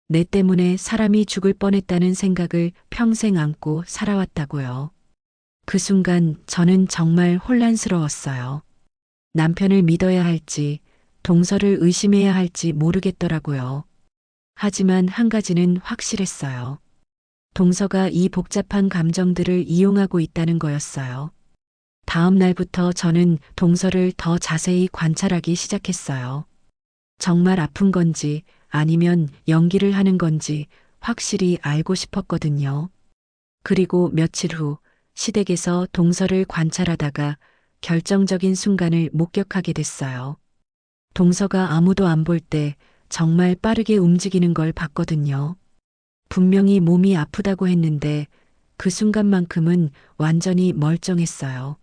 내 때문에 사람이 죽을 뻔했다는 생각을 평생 안고 살아왔다고요. 그 순간 저는 정말 혼란스러웠어요. 남편을 믿어야 할지, 동서를 의심해야 할지 모르겠더라고요. 하지만 한 가지는 확실했어요. 동서가 이 복잡한 감정들을 이용하고 있다는 거였어요. 다음 날부터 저는 동서를 더 자세히 관찰하기 시작했어요. 정말 아픈 건지 아니면 연기를 하는 건지 확실히 알고 싶었거든요. 그리고 며칠 후 시댁에서 동서를 관찰하다가 결정적인 순간을 목격하게 됐어요. 동서가 아무도 안 볼 때 정말 빠르게 움직이는 걸 봤거든요. 분명히 몸이 아프다고 했는데 그 순간만큼은 완전히 멀쩡했어요.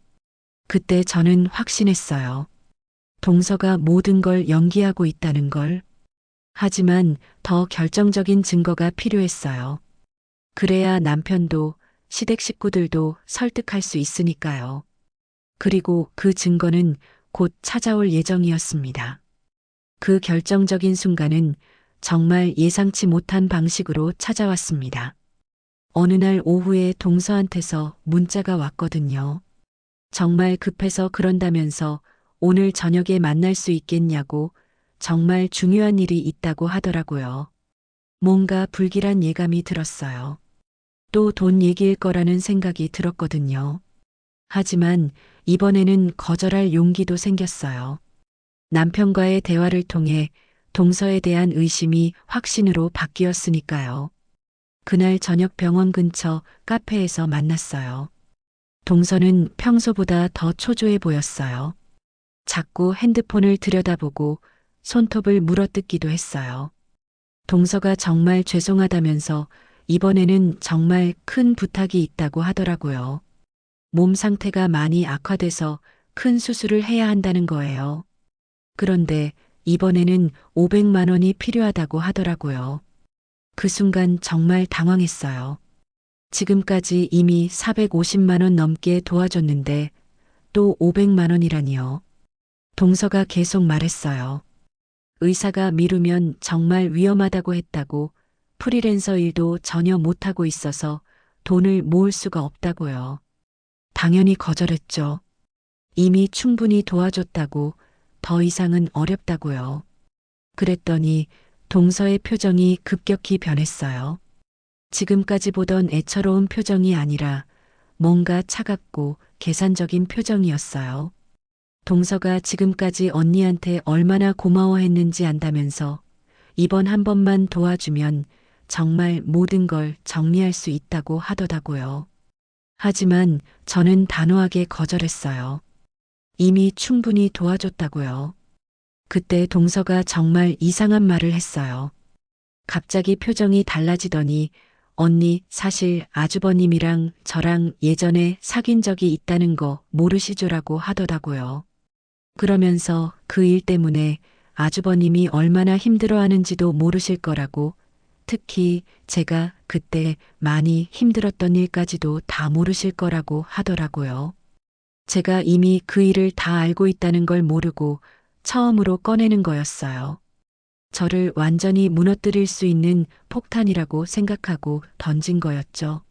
그때 저는 확신했어요. 동서가 모든 걸 연기하고 있다는 걸. 하지만 더 결정적인 증거가 필요했어요. 그래야 남편도 시댁 식구들도 설득할 수 있으니까요. 그리고 그 증거는 곧 찾아올 예정이었습니다. 그 결정적인 순간은 정말 예상치 못한 방식으로 찾아왔습니다. 어느 날 오후에 동서한테서 문자가 왔거든요. 정말 급해서 그런다면서 오늘 저녁에 만날 수 있겠냐고 정말 중요한 일이 있다고 하더라고요. 뭔가 불길한 예감이 들었어요. 또 돈 얘기일 거라는 생각이 들었거든요. 하지만 이번에는 거절할 용기도 생겼어요. 남편과의 대화를 통해 동서에 대한 의심이 확신으로 바뀌었으니까요. 그날 저녁 병원 근처 카페에서 만났어요. 동서는 평소보다 더 초조해 보였어요. 자꾸 핸드폰을 들여다보고 손톱을 물어뜯기도 했어요. 동서가 정말 죄송하다면서 이번에는 정말 큰 부탁이 있다고 하더라고요. 몸 상태가 많이 악화돼서 큰 수술을 해야 한다는 거예요. 그런데 이번에는 500만 원이 필요하다고 하더라고요. 그 순간 정말 당황했어요. 지금까지 이미 450만 원 넘게 도와줬는데 또 500만 원이라니요. 동서가 계속 말했어요. 의사가 미루면 정말 위험하다고 했다고 프리랜서 일도 전혀 못하고 있어서 돈을 모을 수가 없다고요. 당연히 거절했죠. 이미 충분히 도와줬다고 더 이상은 어렵다고요. 그랬더니 동서의 표정이 급격히 변했어요. 지금까지 보던 애처로운 표정이 아니라 뭔가 차갑고 계산적인 표정이었어요. 동서가 지금까지 언니한테 얼마나 고마워했는지 안다면서 이번 한 번만 도와주면 정말 모든 걸 정리할 수 있다고 하더라고요. 하지만 저는 단호하게 거절했어요. 이미 충분히 도와줬다고요. 그때 동서가 정말 이상한 말을 했어요. 갑자기 표정이 달라지더니 언니 사실 아주버님이랑 저랑 예전에 사귄 적이 있다는 거 모르시죠라고 하더라고요. 그러면서 그 일 때문에 아주버님이 얼마나 힘들어하는지도 모르실 거라고 특히 제가 그때 많이 힘들었던 일까지도 다 모르실 거라고 하더라고요. 제가 이미 그 일을 다 알고 있다는 걸 모르고 처음으로 꺼내는 거였어요. 저를 완전히 무너뜨릴 수 있는 폭탄이라고 생각하고 던진 거였죠.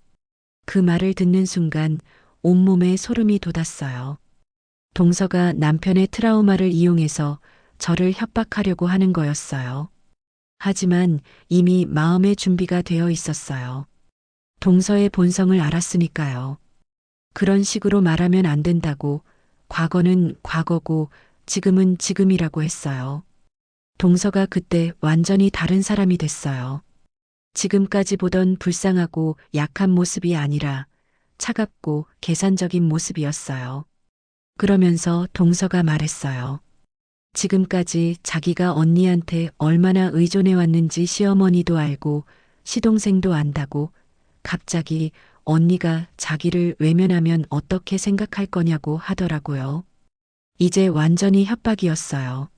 그 말을 듣는 순간 온몸에 소름이 돋았어요. 동서가 남편의 트라우마를 이용해서 저를 협박하려고 하는 거였어요. 하지만 이미 마음의 준비가 되어 있었어요. 동서의 본성을 알았으니까요. 그런 식으로 말하면 안 된다고 과거는 과거고 지금은 지금이라고 했어요. 동서가 그때 완전히 다른 사람이 됐어요. 지금까지 보던 불쌍하고 약한 모습이 아니라 차갑고 계산적인 모습이었어요. 그러면서 동서가 말했어요. 지금까지 자기가 언니한테 얼마나 의존해 왔는지 시어머니도 알고 시동생도 안다고 갑자기 언니가 자기를 외면하면 어떻게 생각할 거냐고 하더라고요. 이제 완전히 협박이었어요.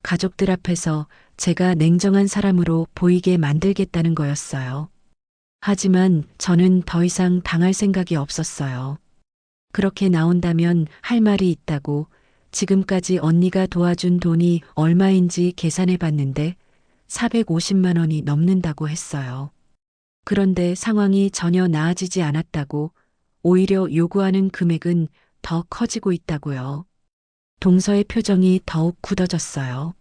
가족들 앞에서 제가 냉정한 사람으로 보이게 만들겠다는 거였어요. 하지만 저는 더 이상 당할 생각이 없었어요. 그렇게 나온다면 할 말이 있다고 지금까지 언니가 도와준 돈이 얼마인지 계산해 봤는데 450만 원이 넘는다고 했어요. 그런데 상황이 전혀 나아지지 않았다고 오히려 요구하는 금액은 더 커지고 있다고요. 동서의 표정이 더욱 굳어졌어요.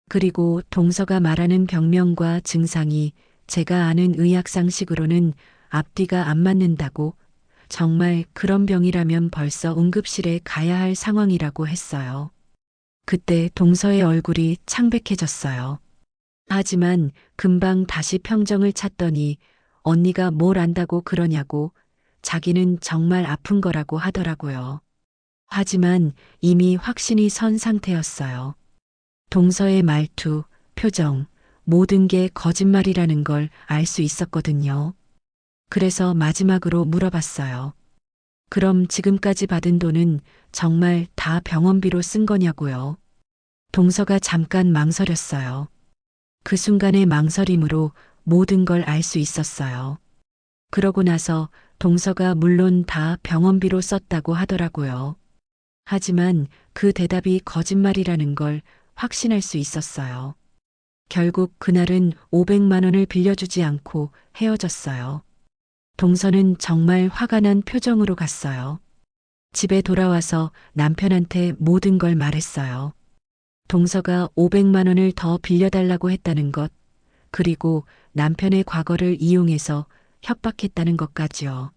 그리고 동서가 말하는 병명과 증상이 제가 아는 의학상식으로는 앞뒤가 안 맞는다고 정말 그런 병이라면 벌써 응급실에 가야 할 상황이라고 했어요. 그때 동서의 얼굴이 창백해졌어요. 하지만 금방 다시 평정을 찾더니 언니가 뭘 안다고 그러냐고 자기는 정말 아픈 거라고 하더라고요. 하지만 이미 확신이 선 상태였어요. 동서의 말투, 표정, 모든 게 거짓말이라는 걸 알 수 있었거든요. 그래서 마지막으로 물어봤어요. 그럼 지금까지 받은 돈은 정말 다 병원비로 쓴 거냐고요. 동서가 잠깐 망설였어요. 그 순간의 망설임으로 모든 걸 알 수 있었어요. 그러고 나서 동서가 물론 다 병원비로 썼다고 하더라고요. 하지만 그 대답이 거짓말이라는 걸 확신할 수 있었어요. 결국 그날은 500만 원을 빌려주지 않고 헤어졌어요. 동서는 정말 화가 난 표정으로 갔어요. 집에 돌아와서 남편한테 모든 걸 말했어요. 동서가 500만 원을 더 빌려달라고 했다는 것, 그리고 남편의 과거를 이용해서 협박했다는 것까지요.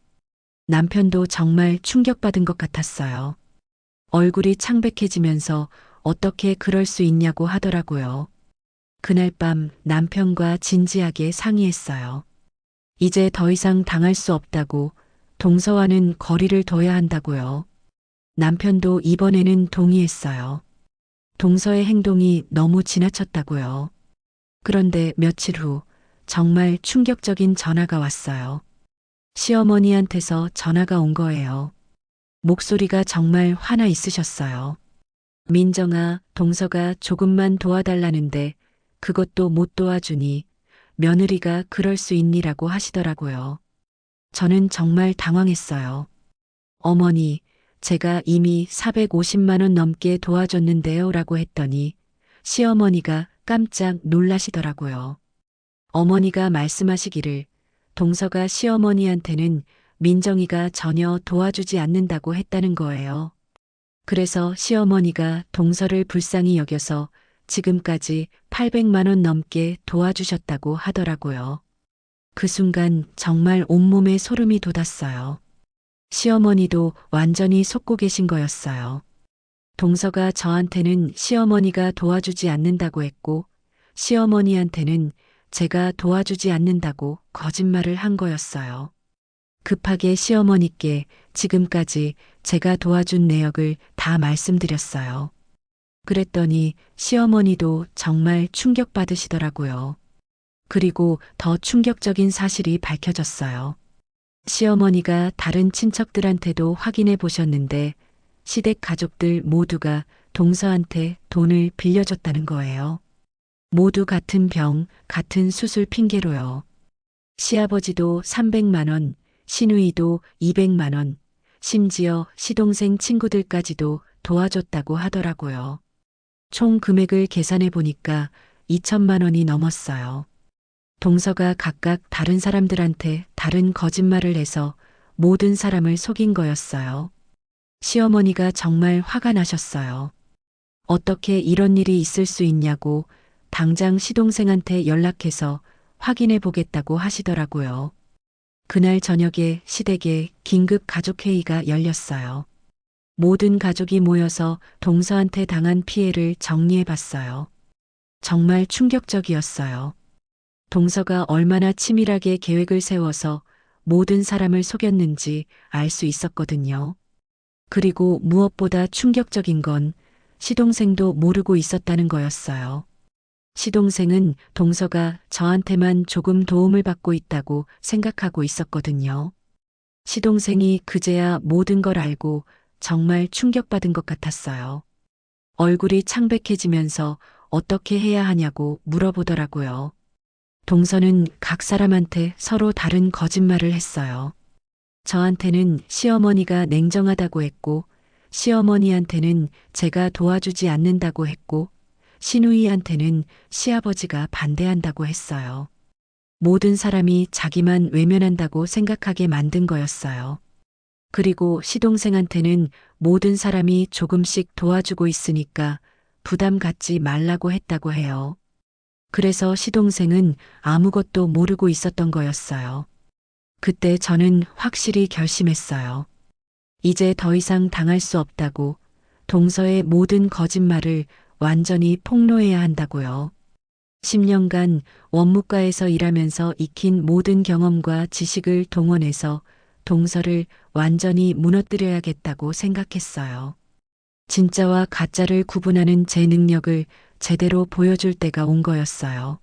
남편도 정말 충격받은 것 같았어요. 얼굴이 창백해지면서 어떻게 그럴 수 있냐고 하더라고요. 그날 밤 남편과 진지하게 상의했어요. 이제 더 이상 당할 수 없다고, 동서와는 거리를 둬야 한다고요. 남편도 이번에는 동의했어요. 동서의 행동이 너무 지나쳤다고요. 그런데 며칠 후 정말 충격적인 전화가 왔어요. 시어머니한테서 전화가 온 거예요. 목소리가 정말 화나 있으셨어요. 민정아, 동서가 조금만 도와달라는데 그것도 못 도와주니 며느리가 그럴 수 있니라고 하시더라고요. 저는 정말 당황했어요. 어머니, 제가 이미 450만 원 넘게 도와줬는데요 라고 했더니 시어머니가 깜짝 놀라시더라고요. 어머니가 말씀하시기를 동서가 시어머니한테는 민정이가 전혀 도와주지 않는다고 했다는 거예요. 그래서 시어머니가 동서를 불쌍히 여겨서 지금까지 800만 원 넘게 도와주셨다고 하더라고요. 그 순간 정말 온몸에 소름이 돋았어요. 시어머니도 완전히 속고 계신 거였어요. 동서가 저한테는 시어머니가 도와주지 않는다고 했고, 시어머니한테는 제가 도와주지 않는다고 거짓말을 한 거였어요. 급하게 시어머니께 지금까지 제가 도와준 내역을 다 말씀드렸어요. 그랬더니 시어머니도 정말 충격받으시더라고요. 그리고 더 충격적인 사실이 밝혀졌어요. 시어머니가 다른 친척들한테도 확인해 보셨는데 시댁 가족들 모두가 동서한테 돈을 빌려줬다는 거예요. 모두 같은 병, 같은 수술 핑계로요. 시아버지도 300만 원, 시누이도 200만 원, 심지어 시동생 친구들까지도 도와줬다고 하더라고요. 총 금액을 계산해 보니까 2천만 원이 넘었어요. 동서가 각각 다른 사람들한테 다른 거짓말을 해서 모든 사람을 속인 거였어요. 시어머니가 정말 화가 나셨어요. 어떻게 이런 일이 있을 수 있냐고 당장 시동생한테 연락해서 확인해 보겠다고 하시더라고요. 그날 저녁에 시댁에 긴급 가족회의가 열렸어요. 모든 가족이 모여서 동서한테 당한 피해를 정리해 봤어요. 정말 충격적이었어요. 동서가 얼마나 치밀하게 계획을 세워서 모든 사람을 속였는지 알 수 있었거든요. 그리고 무엇보다 충격적인 건 시동생도 모르고 있었다는 거였어요. 시동생은 동서가 저한테만 조금 도움을 받고 있다고 생각하고 있었거든요. 시동생이 그제야 모든 걸 알고 정말 충격받은 것 같았어요. 얼굴이 창백해지면서 어떻게 해야 하냐고 물어보더라고요. 동서는 각 사람한테 서로 다른 거짓말을 했어요. 저한테는 시어머니가 냉정하다고 했고, 시어머니한테는 제가 도와주지 않는다고 했고, 시누이한테는 시아버지가 반대한다고 했어요. 모든 사람이 자기만 외면한다고 생각하게 만든 거였어요. 그리고 시동생한테는 모든 사람이 조금씩 도와주고 있으니까 부담 갖지 말라고 했다고 해요. 그래서 시동생은 아무것도 모르고 있었던 거였어요. 그때 저는 확실히 결심했어요. 이제 더 이상 당할 수 없다고, 동서의 모든 거짓말을 완전히 폭로해야 한다고요. 10년간 원무과에서 일하면서 익힌 모든 경험과 지식을 동원해서 동서를 완전히 무너뜨려야겠다고 생각했어요. 진짜와 가짜를 구분하는 제 능력을 제대로 보여줄 때가 온 거였어요.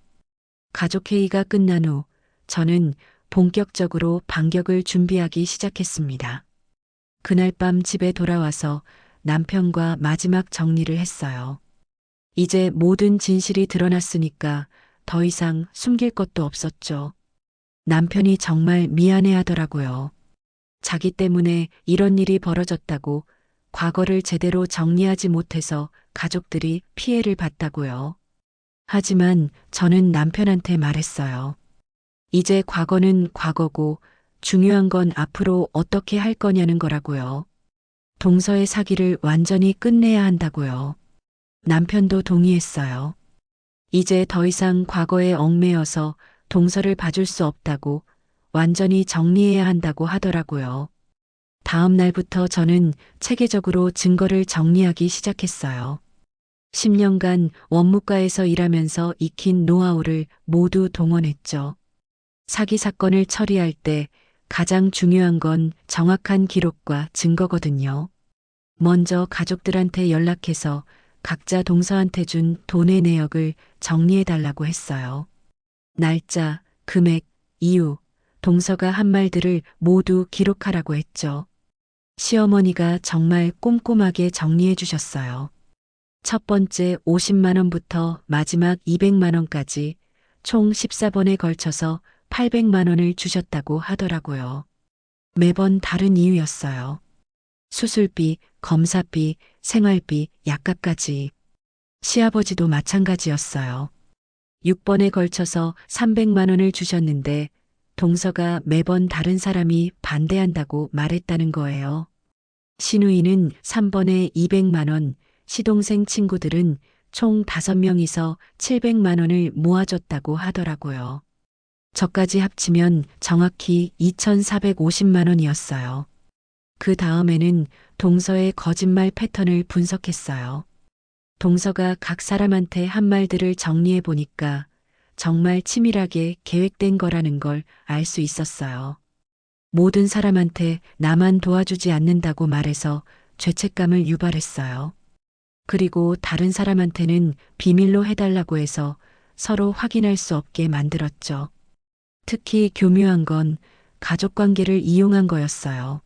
가족회의가 끝난 후 저는 본격적으로 반격을 준비하기 시작했습니다. 그날 밤 집에 돌아와서 남편과 마지막 정리를 했어요. 이제 모든 진실이 드러났으니까 더 이상 숨길 것도 없었죠. 남편이 정말 미안해 하더라고요. 자기 때문에 이런 일이 벌어졌다고, 과거를 제대로 정리하지 못해서 가족들이 피해를 봤다고요. 하지만 저는 남편한테 말했어요. 이제 과거는 과거고 중요한 건 앞으로 어떻게 할 거냐는 거라고요. 동서의 사기를 완전히 끝내야 한다고요. 남편도 동의했어요. 이제 더 이상 과거에 얽매여서 동서를 봐줄 수 없다고, 완전히 정리해야 한다고 하더라고요. 다음 날부터 저는 체계적으로 증거를 정리하기 시작했어요. 10년간 원무과에서 일하면서 익힌 노하우를 모두 동원했죠. 사기 사건을 처리할 때 가장 중요한 건 정확한 기록과 증거거든요. 먼저 가족들한테 연락해서 각자 동서한테 준 돈의 내역을 정리해달라고 했어요. 날짜, 금액, 이유, 동서가 한 말들을 모두 기록하라고 했죠. 시어머니가 정말 꼼꼼하게 정리해 주셨어요. 첫 번째 50만 원부터 마지막 200만 원까지 총 14번에 걸쳐서 800만 원을 주셨다고 하더라고요. 매번 다른 이유였어요. 수술비, 검사비, 생활비, 약값까지. 시아버지도 마찬가지였어요. 6번에 걸쳐서 300만 원을 주셨는데 동서가 매번 다른 사람이 반대한다고 말했다는 거예요. 시누이는 3번에 200만 원, 시동생 친구들은 총 5명이서 700만 원을 모아줬다고 하더라고요. 저까지 합치면 정확히 2,450만 원이었어요. 그 다음에는 동서의 거짓말 패턴을 분석했어요. 동서가 각 사람한테 한 말들을 정리해 보니까 정말 치밀하게 계획된 거라는 걸 알 수 있었어요. 모든 사람한테 나만 도와주지 않는다고 말해서 죄책감을 유발했어요. 그리고 다른 사람한테는 비밀로 해달라고 해서 서로 확인할 수 없게 만들었죠. 특히 교묘한 건 가족 관계를 이용한 거였어요.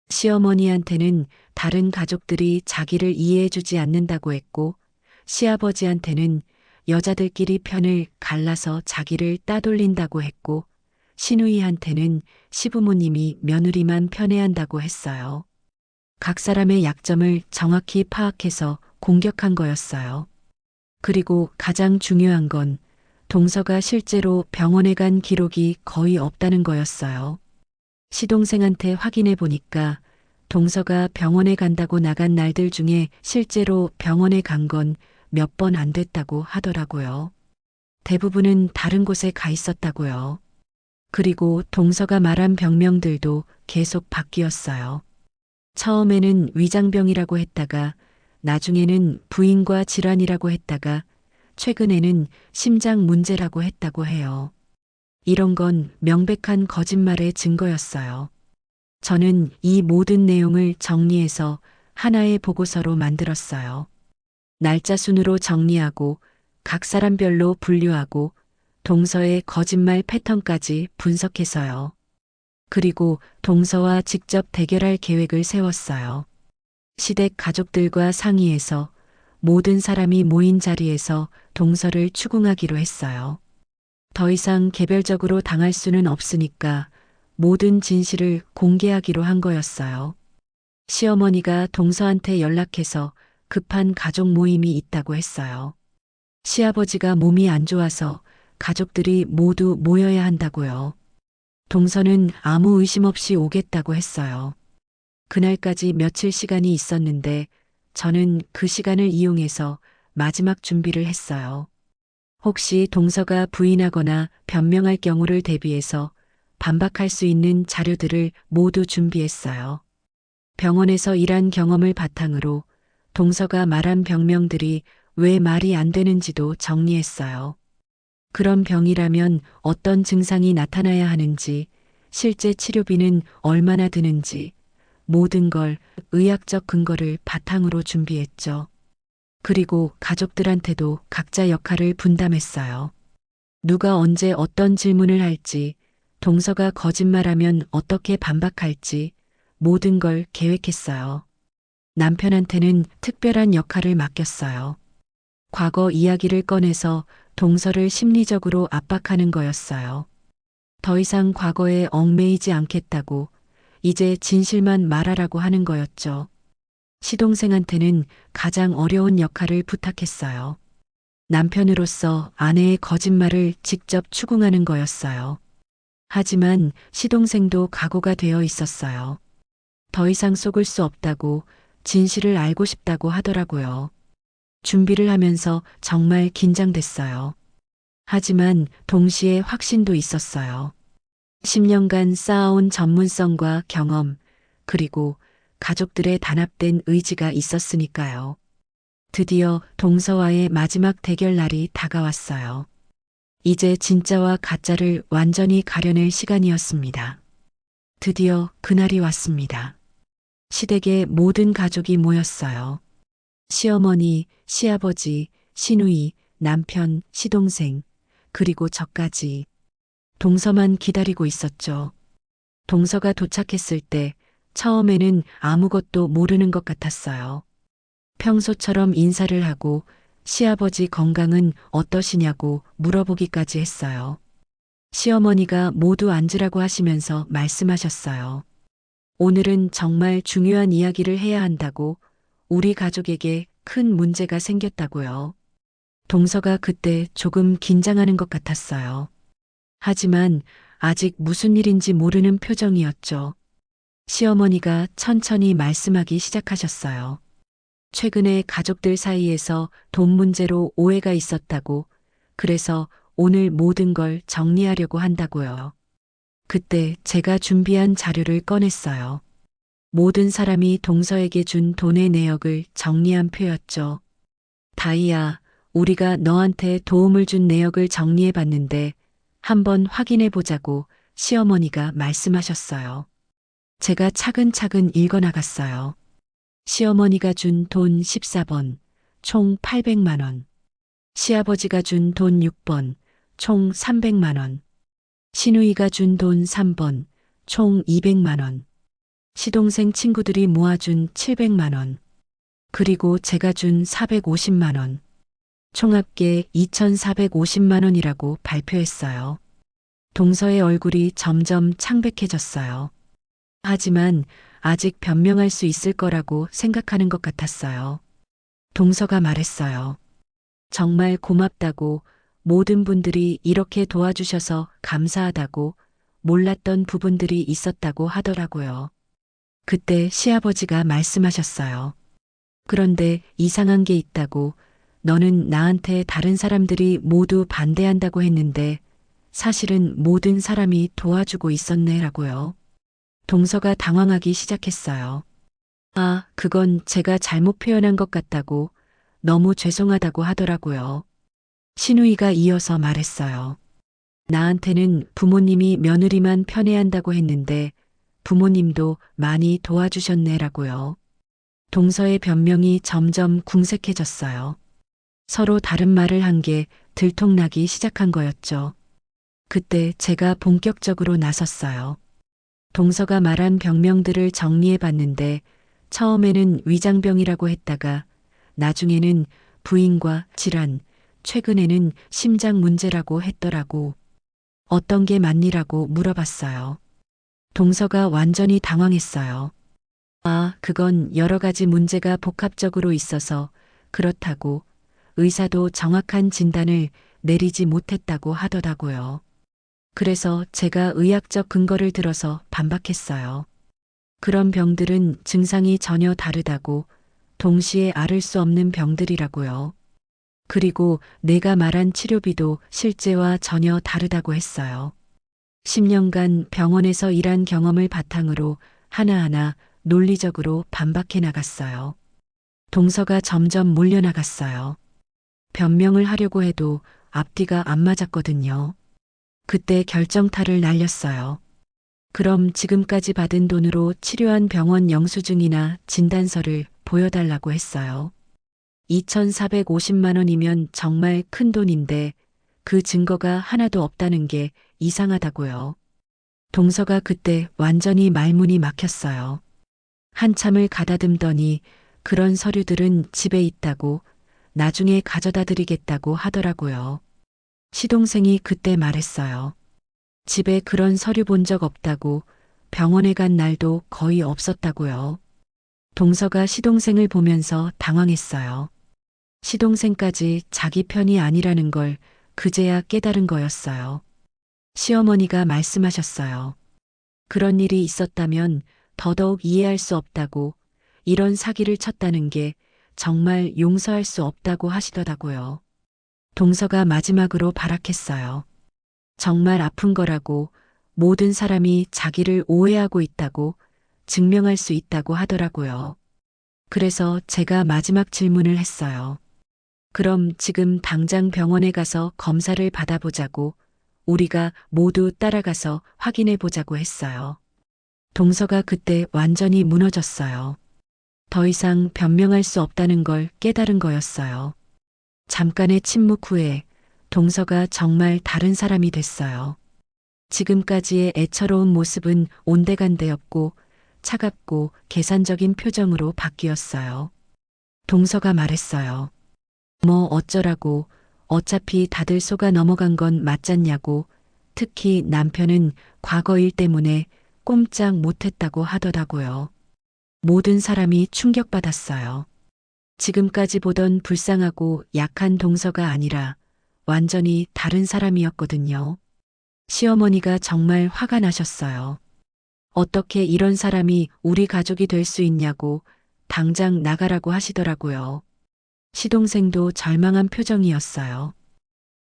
시어머니한테는 다른 가족들이 자기를 이해해주지 않는다고 했고, 시아버지한테는 여자들끼리 편을 갈라서 자기를 따돌린다고 했고, 시누이한테는 시부모님이 며느리만 편애한다고 했어요. 각 사람의 약점을 정확히 파악해서 공격한 거였어요. 그리고 가장 중요한 건 동서가 실제로 병원에 간 기록이 거의 없다는 거였어요. 시동생한테 확인해 보니까 동서가 병원에 간다고 나간 날들 중에 실제로 병원에 간 건 몇 번 안 됐다고 하더라고요. 대부분은 다른 곳에 가 있었다고요. 그리고 동서가 말한 병명들도 계속 바뀌었어요. 처음에는 위장병이라고 했다가, 나중에는 부인과 질환이라고 했다가, 최근에는 심장 문제라고 했다고 해요. 이런 건 명백한 거짓말의 증거였어요. 저는 이 모든 내용을 정리해서 하나의 보고서로 만들었어요. 날짜 순으로 정리하고 각 사람별로 분류하고 동서의 거짓말 패턴까지 분석해서요. 그리고 동서와 직접 대결할 계획을 세웠어요. 시댁 가족들과 상의해서 모든 사람이 모인 자리에서 동서를 추궁하기로 했어요. 더 이상 개별적으로 당할 수는 없으니까 모든 진실을 공개하기로 한 거였어요. 시어머니가 동서한테 연락해서 급한 가족 모임이 있다고 했어요. 시아버지가 몸이 안 좋아서 가족들이 모두 모여야 한다고요. 동서는 아무 의심 없이 오겠다고 했어요. 그날까지 며칠 시간이 있었는데 저는 그 시간을 이용해서 마지막 준비를 했어요. 혹시 동서가 부인하거나 변명할 경우를 대비해서 반박할 수 있는 자료들을 모두 준비했어요. 병원에서 일한 경험을 바탕으로 동서가 말한 병명들이 왜 말이 안 되는지도 정리했어요. 그런 병이라면 어떤 증상이 나타나야 하는지, 실제 치료비는 얼마나 드는지, 모든 걸 의학적 근거를 바탕으로 준비했죠. 그리고 가족들한테도 각자 역할을 분담했어요. 누가 언제 어떤 질문을 할지, 동서가 거짓말하면 어떻게 반박할지, 모든 걸 계획했어요. 남편한테는 특별한 역할을 맡겼어요. 과거 이야기를 꺼내서 동서를 심리적으로 압박하는 거였어요. 더 이상 과거에 얽매이지 않겠다고, 이제 진실만 말하라고 하는 거였죠. 시동생한테는 가장 어려운 역할을 부탁했어요. 남편으로서 아내의 거짓말을 직접 추궁하는 거였어요. 하지만 시동생도 각오가 되어 있었어요. 더 이상 속을 수 없다고, 진실을 알고 싶다고 하더라고요. 준비를 하면서 정말 긴장됐어요. 하지만 동시에 확신도 있었어요. 10년간 쌓아온 전문성과 경험, 그리고 가족들의 단합된 의지가 있었으니까요. 드디어 동서와의 마지막 대결 날이 다가왔어요. 이제 진짜와 가짜를 완전히 가려낼 시간이었습니다. 드디어 그날이 왔습니다. 시댁의 모든 가족이 모였어요. 시어머니, 시아버지, 시누이, 남편, 시동생, 그리고 저까지. 동서만 기다리고 있었죠. 동서가 도착했을 때 처음에는 아무것도 모르는 것 같았어요. 평소처럼 인사를 하고 시아버지 건강은 어떠시냐고 물어보기까지 했어요. 시어머니가 모두 앉으라고 하시면서 말씀하셨어요. 오늘은 정말 중요한 이야기를 해야 한다고, 우리 가족에게 큰 문제가 생겼다고요. 동서가 그때 조금 긴장하는 것 같았어요. 하지만 아직 무슨 일인지 모르는 표정이었죠. 시어머니가 천천히 말씀하기 시작하셨어요. 최근에 가족들 사이에서 돈 문제로 오해가 있었다고, 그래서 오늘 모든 걸 정리하려고 한다고요. 그때 제가 준비한 자료를 꺼냈어요. 모든 사람이 동서에게 준 돈의 내역을 정리한 표였죠. 다이야, 우리가 너한테 도움을 준 내역을 정리해 봤는데 한번 확인해 보자고 시어머니가 말씀하셨어요. 제가 차근차근 읽어 나갔어요. 시어머니가 준 돈 14번, 총 800만 원. 시아버지가 준 돈 6번, 총 300만 원. 시누이가 준 돈 3번, 총 200만 원. 시동생 친구들이 모아준 700만 원. 그리고 제가 준 450만 원. 총 합계 2,450만 원이라고 발표했어요. 동서의 얼굴이 점점 창백해졌어요. 하지만 아직 변명할 수 있을 거라고 생각하는 것 같았어요. 동서가 말했어요. 정말 고맙다고, 모든 분들이 이렇게 도와주셔서 감사하다고, 몰랐던 부분들이 있었다고 하더라고요. 그때 시아버지가 말씀하셨어요. 그런데 이상한 게 있다고, 너는 나한테 다른 사람들이 모두 반대한다고 했는데 사실은 모든 사람이 도와주고 있었네라고요. 동서가 당황하기 시작했어요. 아, 그건 제가 잘못 표현한 것 같다고, 너무 죄송하다고 하더라고요. 시누이가 이어서 말했어요. 나한테는 부모님이 며느리만 편애한다고 했는데 부모님도 많이 도와주셨네라고요. 동서의 변명이 점점 궁색해졌어요. 서로 다른 말을 한 게 들통나기 시작한 거였죠. 그때 제가 본격적으로 나섰어요. 동서가 말한 병명들을 정리해 봤는데 처음에는 위장병이라고 했다가 나중에는 부인과 질환, 최근에는 심장 문제라고 했더라고. 어떤 게 맞니라고 물어봤어요. 동서가 완전히 당황했어요. 아, 그건 여러 가지 문제가 복합적으로 있어서 그렇다고 의사도 정확한 진단을 내리지 못했다고 하더라고요. 그래서 제가 의학적 근거를 들어서 반박했어요. 그런 병들은 증상이 전혀 다르다고, 동시에 앓을 수 없는 병들이라고요. 그리고 내가 말한 치료비도 실제와 전혀 다르다고 했어요. 10년간 병원에서 일한 경험을 바탕으로 하나하나 논리적으로 반박해 나갔어요. 동서가 점점 몰려나갔어요. 변명을 하려고 해도 앞뒤가 안 맞았거든요. 그때 결정타를 날렸어요. 그럼 지금까지 받은 돈으로 치료한 병원 영수증이나 진단서를 보여달라고 했어요. 2,450만 원이면 정말 큰 돈인데 그 증거가 하나도 없다는 게 이상하다고요. 동서가 그때 완전히 말문이 막혔어요. 한참을 가다듬더니 그런 서류들은 집에 있다고, 나중에 가져다 드리겠다고 하더라고요. 시동생이 그때 말했어요. 집에 그런 서류 본 적 없다고, 병원에 간 날도 거의 없었다고요. 동서가 시동생을 보면서 당황했어요. 시동생까지 자기 편이 아니라는 걸 그제야 깨달은 거였어요. 시어머니가 말씀하셨어요. 그런 일이 있었다면 더더욱 이해할 수 없다고, 이런 사기를 쳤다는 게 정말 용서할 수 없다고 하시더라고요. 동서가 마지막으로 발악했어요. 정말 아픈 거라고, 모든 사람이 자기를 오해하고 있다고, 증명할 수 있다고 하더라고요. 그래서 제가 마지막 질문을 했어요. 그럼 지금 당장 병원에 가서 검사를 받아보자고, 우리가 모두 따라가서 확인해 보자고 했어요. 동서가 그때 완전히 무너졌어요. 더 이상 변명할 수 없다는 걸 깨달은 거였어요. 잠깐의 침묵 후에 동서가 정말 다른 사람이 됐어요. 지금까지의 애처로운 모습은 온데간데없고 차갑고 계산적인 표정으로 바뀌었어요. 동서가 말했어요. 뭐 어쩌라고, 어차피 다들 속아 넘어간 건 맞잖냐고, 특히 남편은 과거 일 때문에 꼼짝 못했다고 하더라고요. 모든 사람이 충격받았어요. 지금까지 보던 불쌍하고 약한 동서가 아니라 완전히 다른 사람이었거든요. 시어머니가 정말 화가 나셨어요. 어떻게 이런 사람이 우리 가족이 될 수 있냐고 당장 나가라고 하시더라고요. 시동생도 절망한 표정이었어요.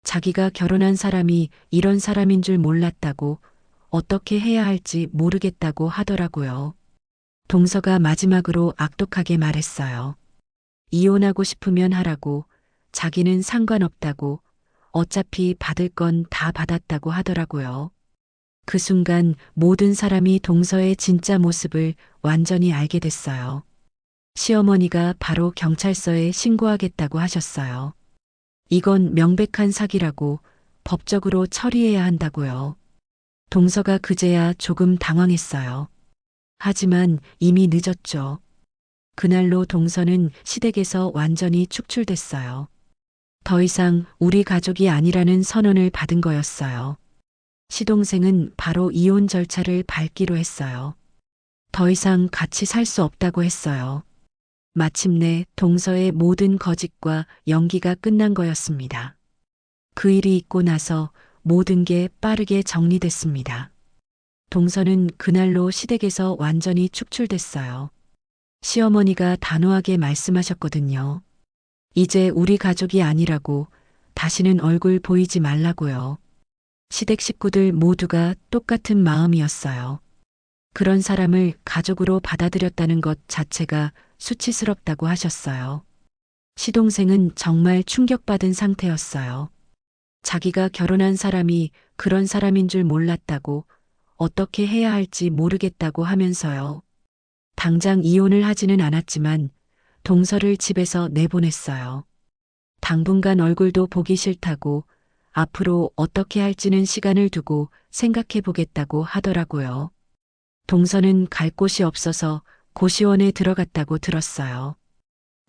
자기가 결혼한 사람이 이런 사람인 줄 몰랐다고, 어떻게 해야 할지 모르겠다고 하더라고요. 동서가 마지막으로 악독하게 말했어요. 이혼하고 싶으면 하라고, 자기는 상관없다고, 어차피 받을 건 다 받았다고 하더라고요. 그 순간 모든 사람이 동서의 진짜 모습을 완전히 알게 됐어요. 시어머니가 바로 경찰서에 신고하겠다고 하셨어요. 이건 명백한 사기라고, 법적으로 처리해야 한다고요. 동서가 그제야 조금 당황했어요. 하지만 이미 늦었죠. 그날로 동서는 시댁에서 완전히 축출됐어요. 더 이상 우리 가족이 아니라는 선언을 받은 거였어요. 시동생은 바로 이혼 절차를 밟기로 했어요. 더 이상 같이 살 수 없다고 했어요. 마침내 동서의 모든 거짓과 연기가 끝난 거였습니다. 그 일이 있고 나서 모든 게 빠르게 정리됐습니다. 동서는 그날로 시댁에서 완전히 축출됐어요. 시어머니가 단호하게 말씀하셨거든요. 이제 우리 가족이 아니라고, 다시는 얼굴 보이지 말라고요. 시댁 식구들 모두가 똑같은 마음이었어요. 그런 사람을 가족으로 받아들였다는 것 자체가 수치스럽다고 하셨어요. 시동생은 정말 충격받은 상태였어요. 자기가 결혼한 사람이 그런 사람인 줄 몰랐다고, 어떻게 해야 할지 모르겠다고 하면서요. 당장 이혼을 하지는 않았지만 동서를 집에서 내보냈어요. 당분간 얼굴도 보기 싫다고, 앞으로 어떻게 할지는 시간을 두고 생각해 보겠다고 하더라고요. 동서는 갈 곳이 없어서 고시원에 들어갔다고 들었어요.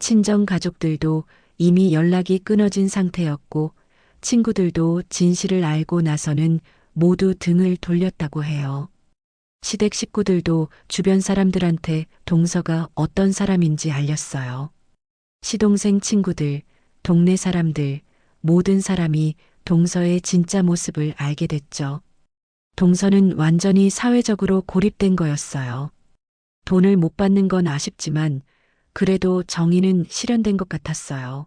친정 가족들도 이미 연락이 끊어진 상태였고 친구들도 진실을 알고 나서는 모두 등을 돌렸다고 해요. 시댁 식구들도 주변 사람들한테 동서가 어떤 사람인지 알렸어요. 시동생 친구들, 동네 사람들, 모든 사람이 동서의 진짜 모습을 알게 됐죠. 동서는 완전히 사회적으로 고립된 거였어요. 돈을 못 받는 건 아쉽지만 그래도 정의는 실현된 것 같았어요.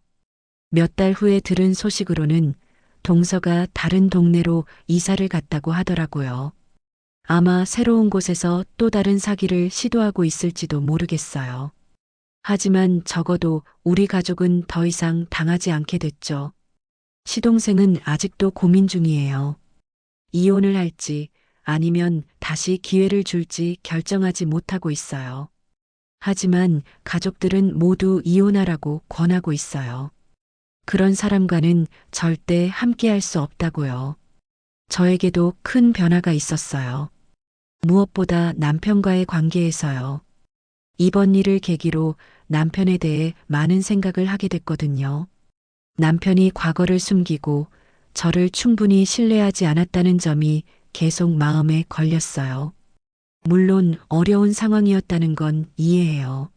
몇 달 후에 들은 소식으로는 동서가 다른 동네로 이사를 갔다고 하더라고요. 아마 새로운 곳에서 또 다른 사기를 시도하고 있을지도 모르겠어요. 하지만 적어도 우리 가족은 더 이상 당하지 않게 됐죠. 시동생은 아직도 고민 중이에요. 이혼을 할지 아니면 다시 기회를 줄지 결정하지 못하고 있어요. 하지만 가족들은 모두 이혼하라고 권하고 있어요. 그런 사람과는 절대 함께할 수 없다고요. 저에게도 큰 변화가 있었어요. 무엇보다 남편과의 관계에서요. 이번 일을 계기로 남편에 대해 많은 생각을 하게 됐거든요. 남편이 과거를 숨기고 저를 충분히 신뢰하지 않았다는 점이 계속 마음에 걸렸어요. 물론 어려운 상황이었다는 건 이해해요.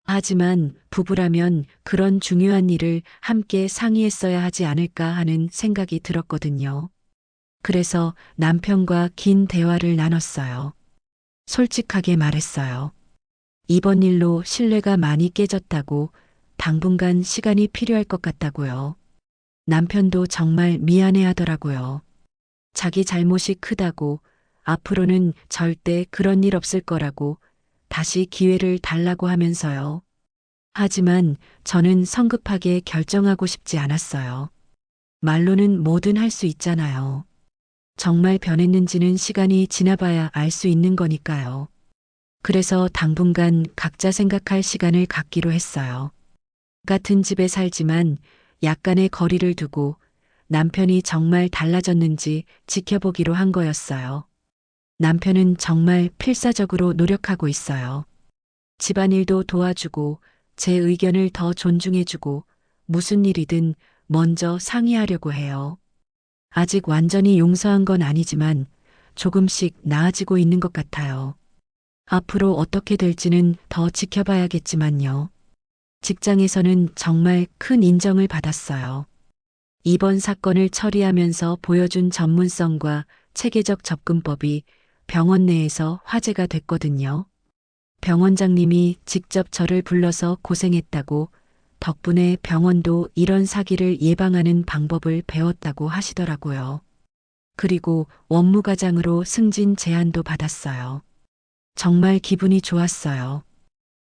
하지만 부부라면 그런 중요한 일을 함께 상의했어야 하지 않을까 하는 생각이 들었거든요. 그래서 남편과 긴 대화를 나눴어요. 솔직하게 말했어요. 이번 일로 신뢰가 많이 깨졌다고 당분간 시간이 필요할 것 같다고요. 남편도 정말 미안해 하더라고요. 자기 잘못이 크다고 앞으로는 절대 그런 일 없을 거라고 다시 기회를 달라고 하면서요. 하지만 저는 성급하게 결정하고 싶지 않았어요. 말로는 뭐든 할 수 있잖아요. 정말 변했는지는 시간이 지나봐야 알 수 있는 거니까요. 그래서 당분간 각자 생각할 시간을 갖기로 했어요. 같은 집에 살지만 약간의 거리를 두고 남편이 정말 달라졌는지 지켜보기로 한 거였어요. 남편은 정말 필사적으로 노력하고 있어요. 집안일도 도와주고 제 의견을 더 존중해주고 무슨 일이든 먼저 상의하려고 해요. 아직 완전히 용서한 건 아니지만 조금씩 나아지고 있는 것 같아요. 앞으로 어떻게 될지는 더 지켜봐야겠지만요. 직장에서는 정말 큰 인정을 받았어요. 이번 사건을 처리하면서 보여준 전문성과 체계적 접근법이 병원 내에서 화제가 됐거든요. 병원장님이 직접 저를 불러서 고생했다고 덕분에 병원도 이런 사기를 예방하는 방법을 배웠다고 하시더라고요. 그리고 원무과장으로 승진 제안도 받았어요. 정말 기분이 좋았어요.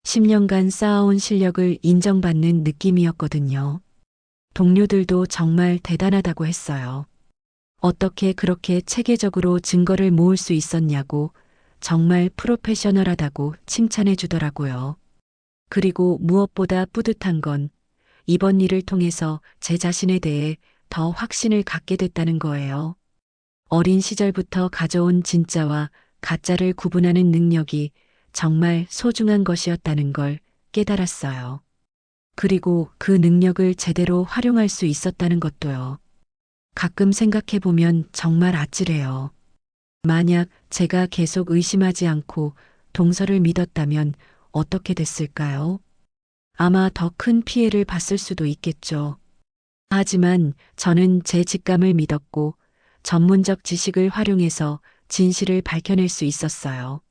10년간 쌓아온 실력을 인정받는 느낌이었거든요. 동료들도 정말 대단하다고 했어요. 어떻게 그렇게 체계적으로 증거를 모을 수 있었냐고 정말 프로페셔널하다고 칭찬해 주더라고요. 그리고 무엇보다 뿌듯한 건 이번 일을 통해서 제 자신에 대해 더 확신을 갖게 됐다는 거예요. 어린 시절부터 가져온 진짜와 가짜를 구분하는 능력이 정말 소중한 것이었다는 걸 깨달았어요. 그리고 그 능력을 제대로 활용할 수 있었다는 것도요. 가끔 생각해보면 정말 아찔해요. 만약 제가 계속 의심하지 않고 동서를 믿었다면 어떻게 됐을까요? 아마 더 큰 피해를 봤을 수도 있겠죠. 하지만 저는 제 직감을 믿었고 전문적 지식을 활용해서 진실을 밝혀낼 수 있었어요.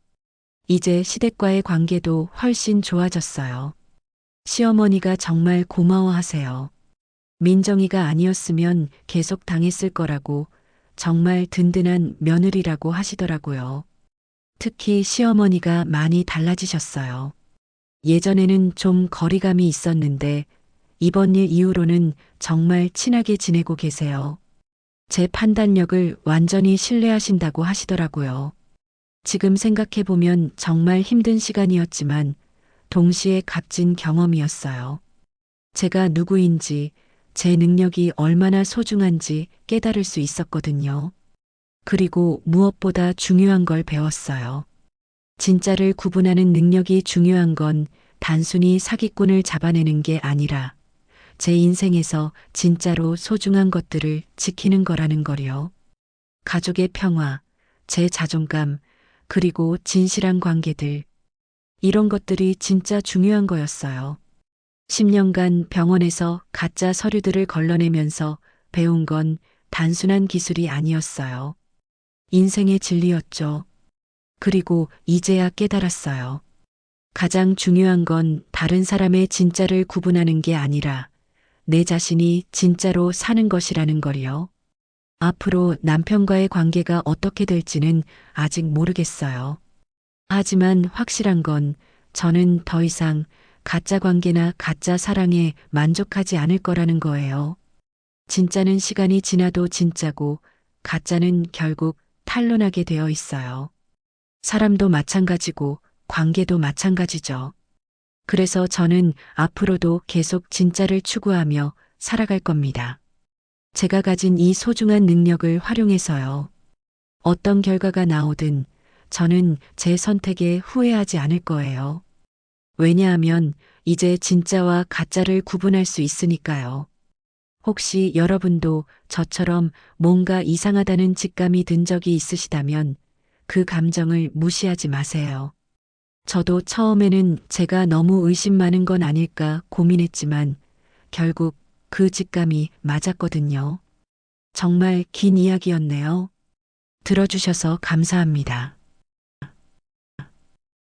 이제 시댁과의 관계도 훨씬 좋아졌어요. 시어머니가 정말 고마워하세요. 민정이가 아니었으면 계속 당했을 거라고 정말 든든한 며느리라고 하시더라고요. 특히 시어머니가 많이 달라지셨어요. 예전에는 좀 거리감이 있었는데 이번 일 이후로는 정말 친하게 지내고 계세요. 제 판단력을 완전히 신뢰하신다고 하시더라고요. 지금 생각해보면 정말 힘든 시간이었지만 동시에 값진 경험이었어요. 제가 누구인지 제 능력이 얼마나 소중한지 깨달을 수 있었거든요. 그리고 무엇보다 중요한 걸 배웠어요. 진짜를 구분하는 능력이 중요한 건 단순히 사기꾼을 잡아내는 게 아니라 제 인생에서 진짜로 소중한 것들을 지키는 거라는 거요. 가족의 평화, 제 자존감, 그리고 진실한 관계들. 이런 것들이 진짜 중요한 거였어요. 10년간 병원에서 가짜 서류들을 걸러내면서 배운 건 단순한 기술이 아니었어요. 인생의 진리였죠. 그리고 이제야 깨달았어요. 가장 중요한 건 다른 사람의 진짜를 구분하는 게 아니라 내 자신이 진짜로 사는 것이라는 걸요. 앞으로 남편과의 관계가 어떻게 될지는 아직 모르겠어요. 하지만 확실한 건 저는 더 이상 가짜 관계나 가짜 사랑에 만족하지 않을 거라는 거예요. 진짜는 시간이 지나도 진짜고 가짜는 결국 탄로나게 되어 있어요. 사람도 마찬가지고 관계도 마찬가지죠. 그래서 저는 앞으로도 계속 진짜를 추구하며 살아갈 겁니다. 제가 가진 이 소중한 능력을 활용해서요. 어떤 결과가 나오든 저는 제 선택에 후회하지 않을 거예요. 왜냐하면 이제 진짜와 가짜를 구분할 수 있으니까요. 혹시 여러분도 저처럼 뭔가 이상하다는 직감이 든 적이 있으시다면 그 감정을 무시하지 마세요. 저도 처음에는 제가 너무 의심 많은 건 아닐까 고민했지만 결국 그 직감이 맞았거든요. 정말 긴 이야기였네요. 들어주셔서 감사합니다.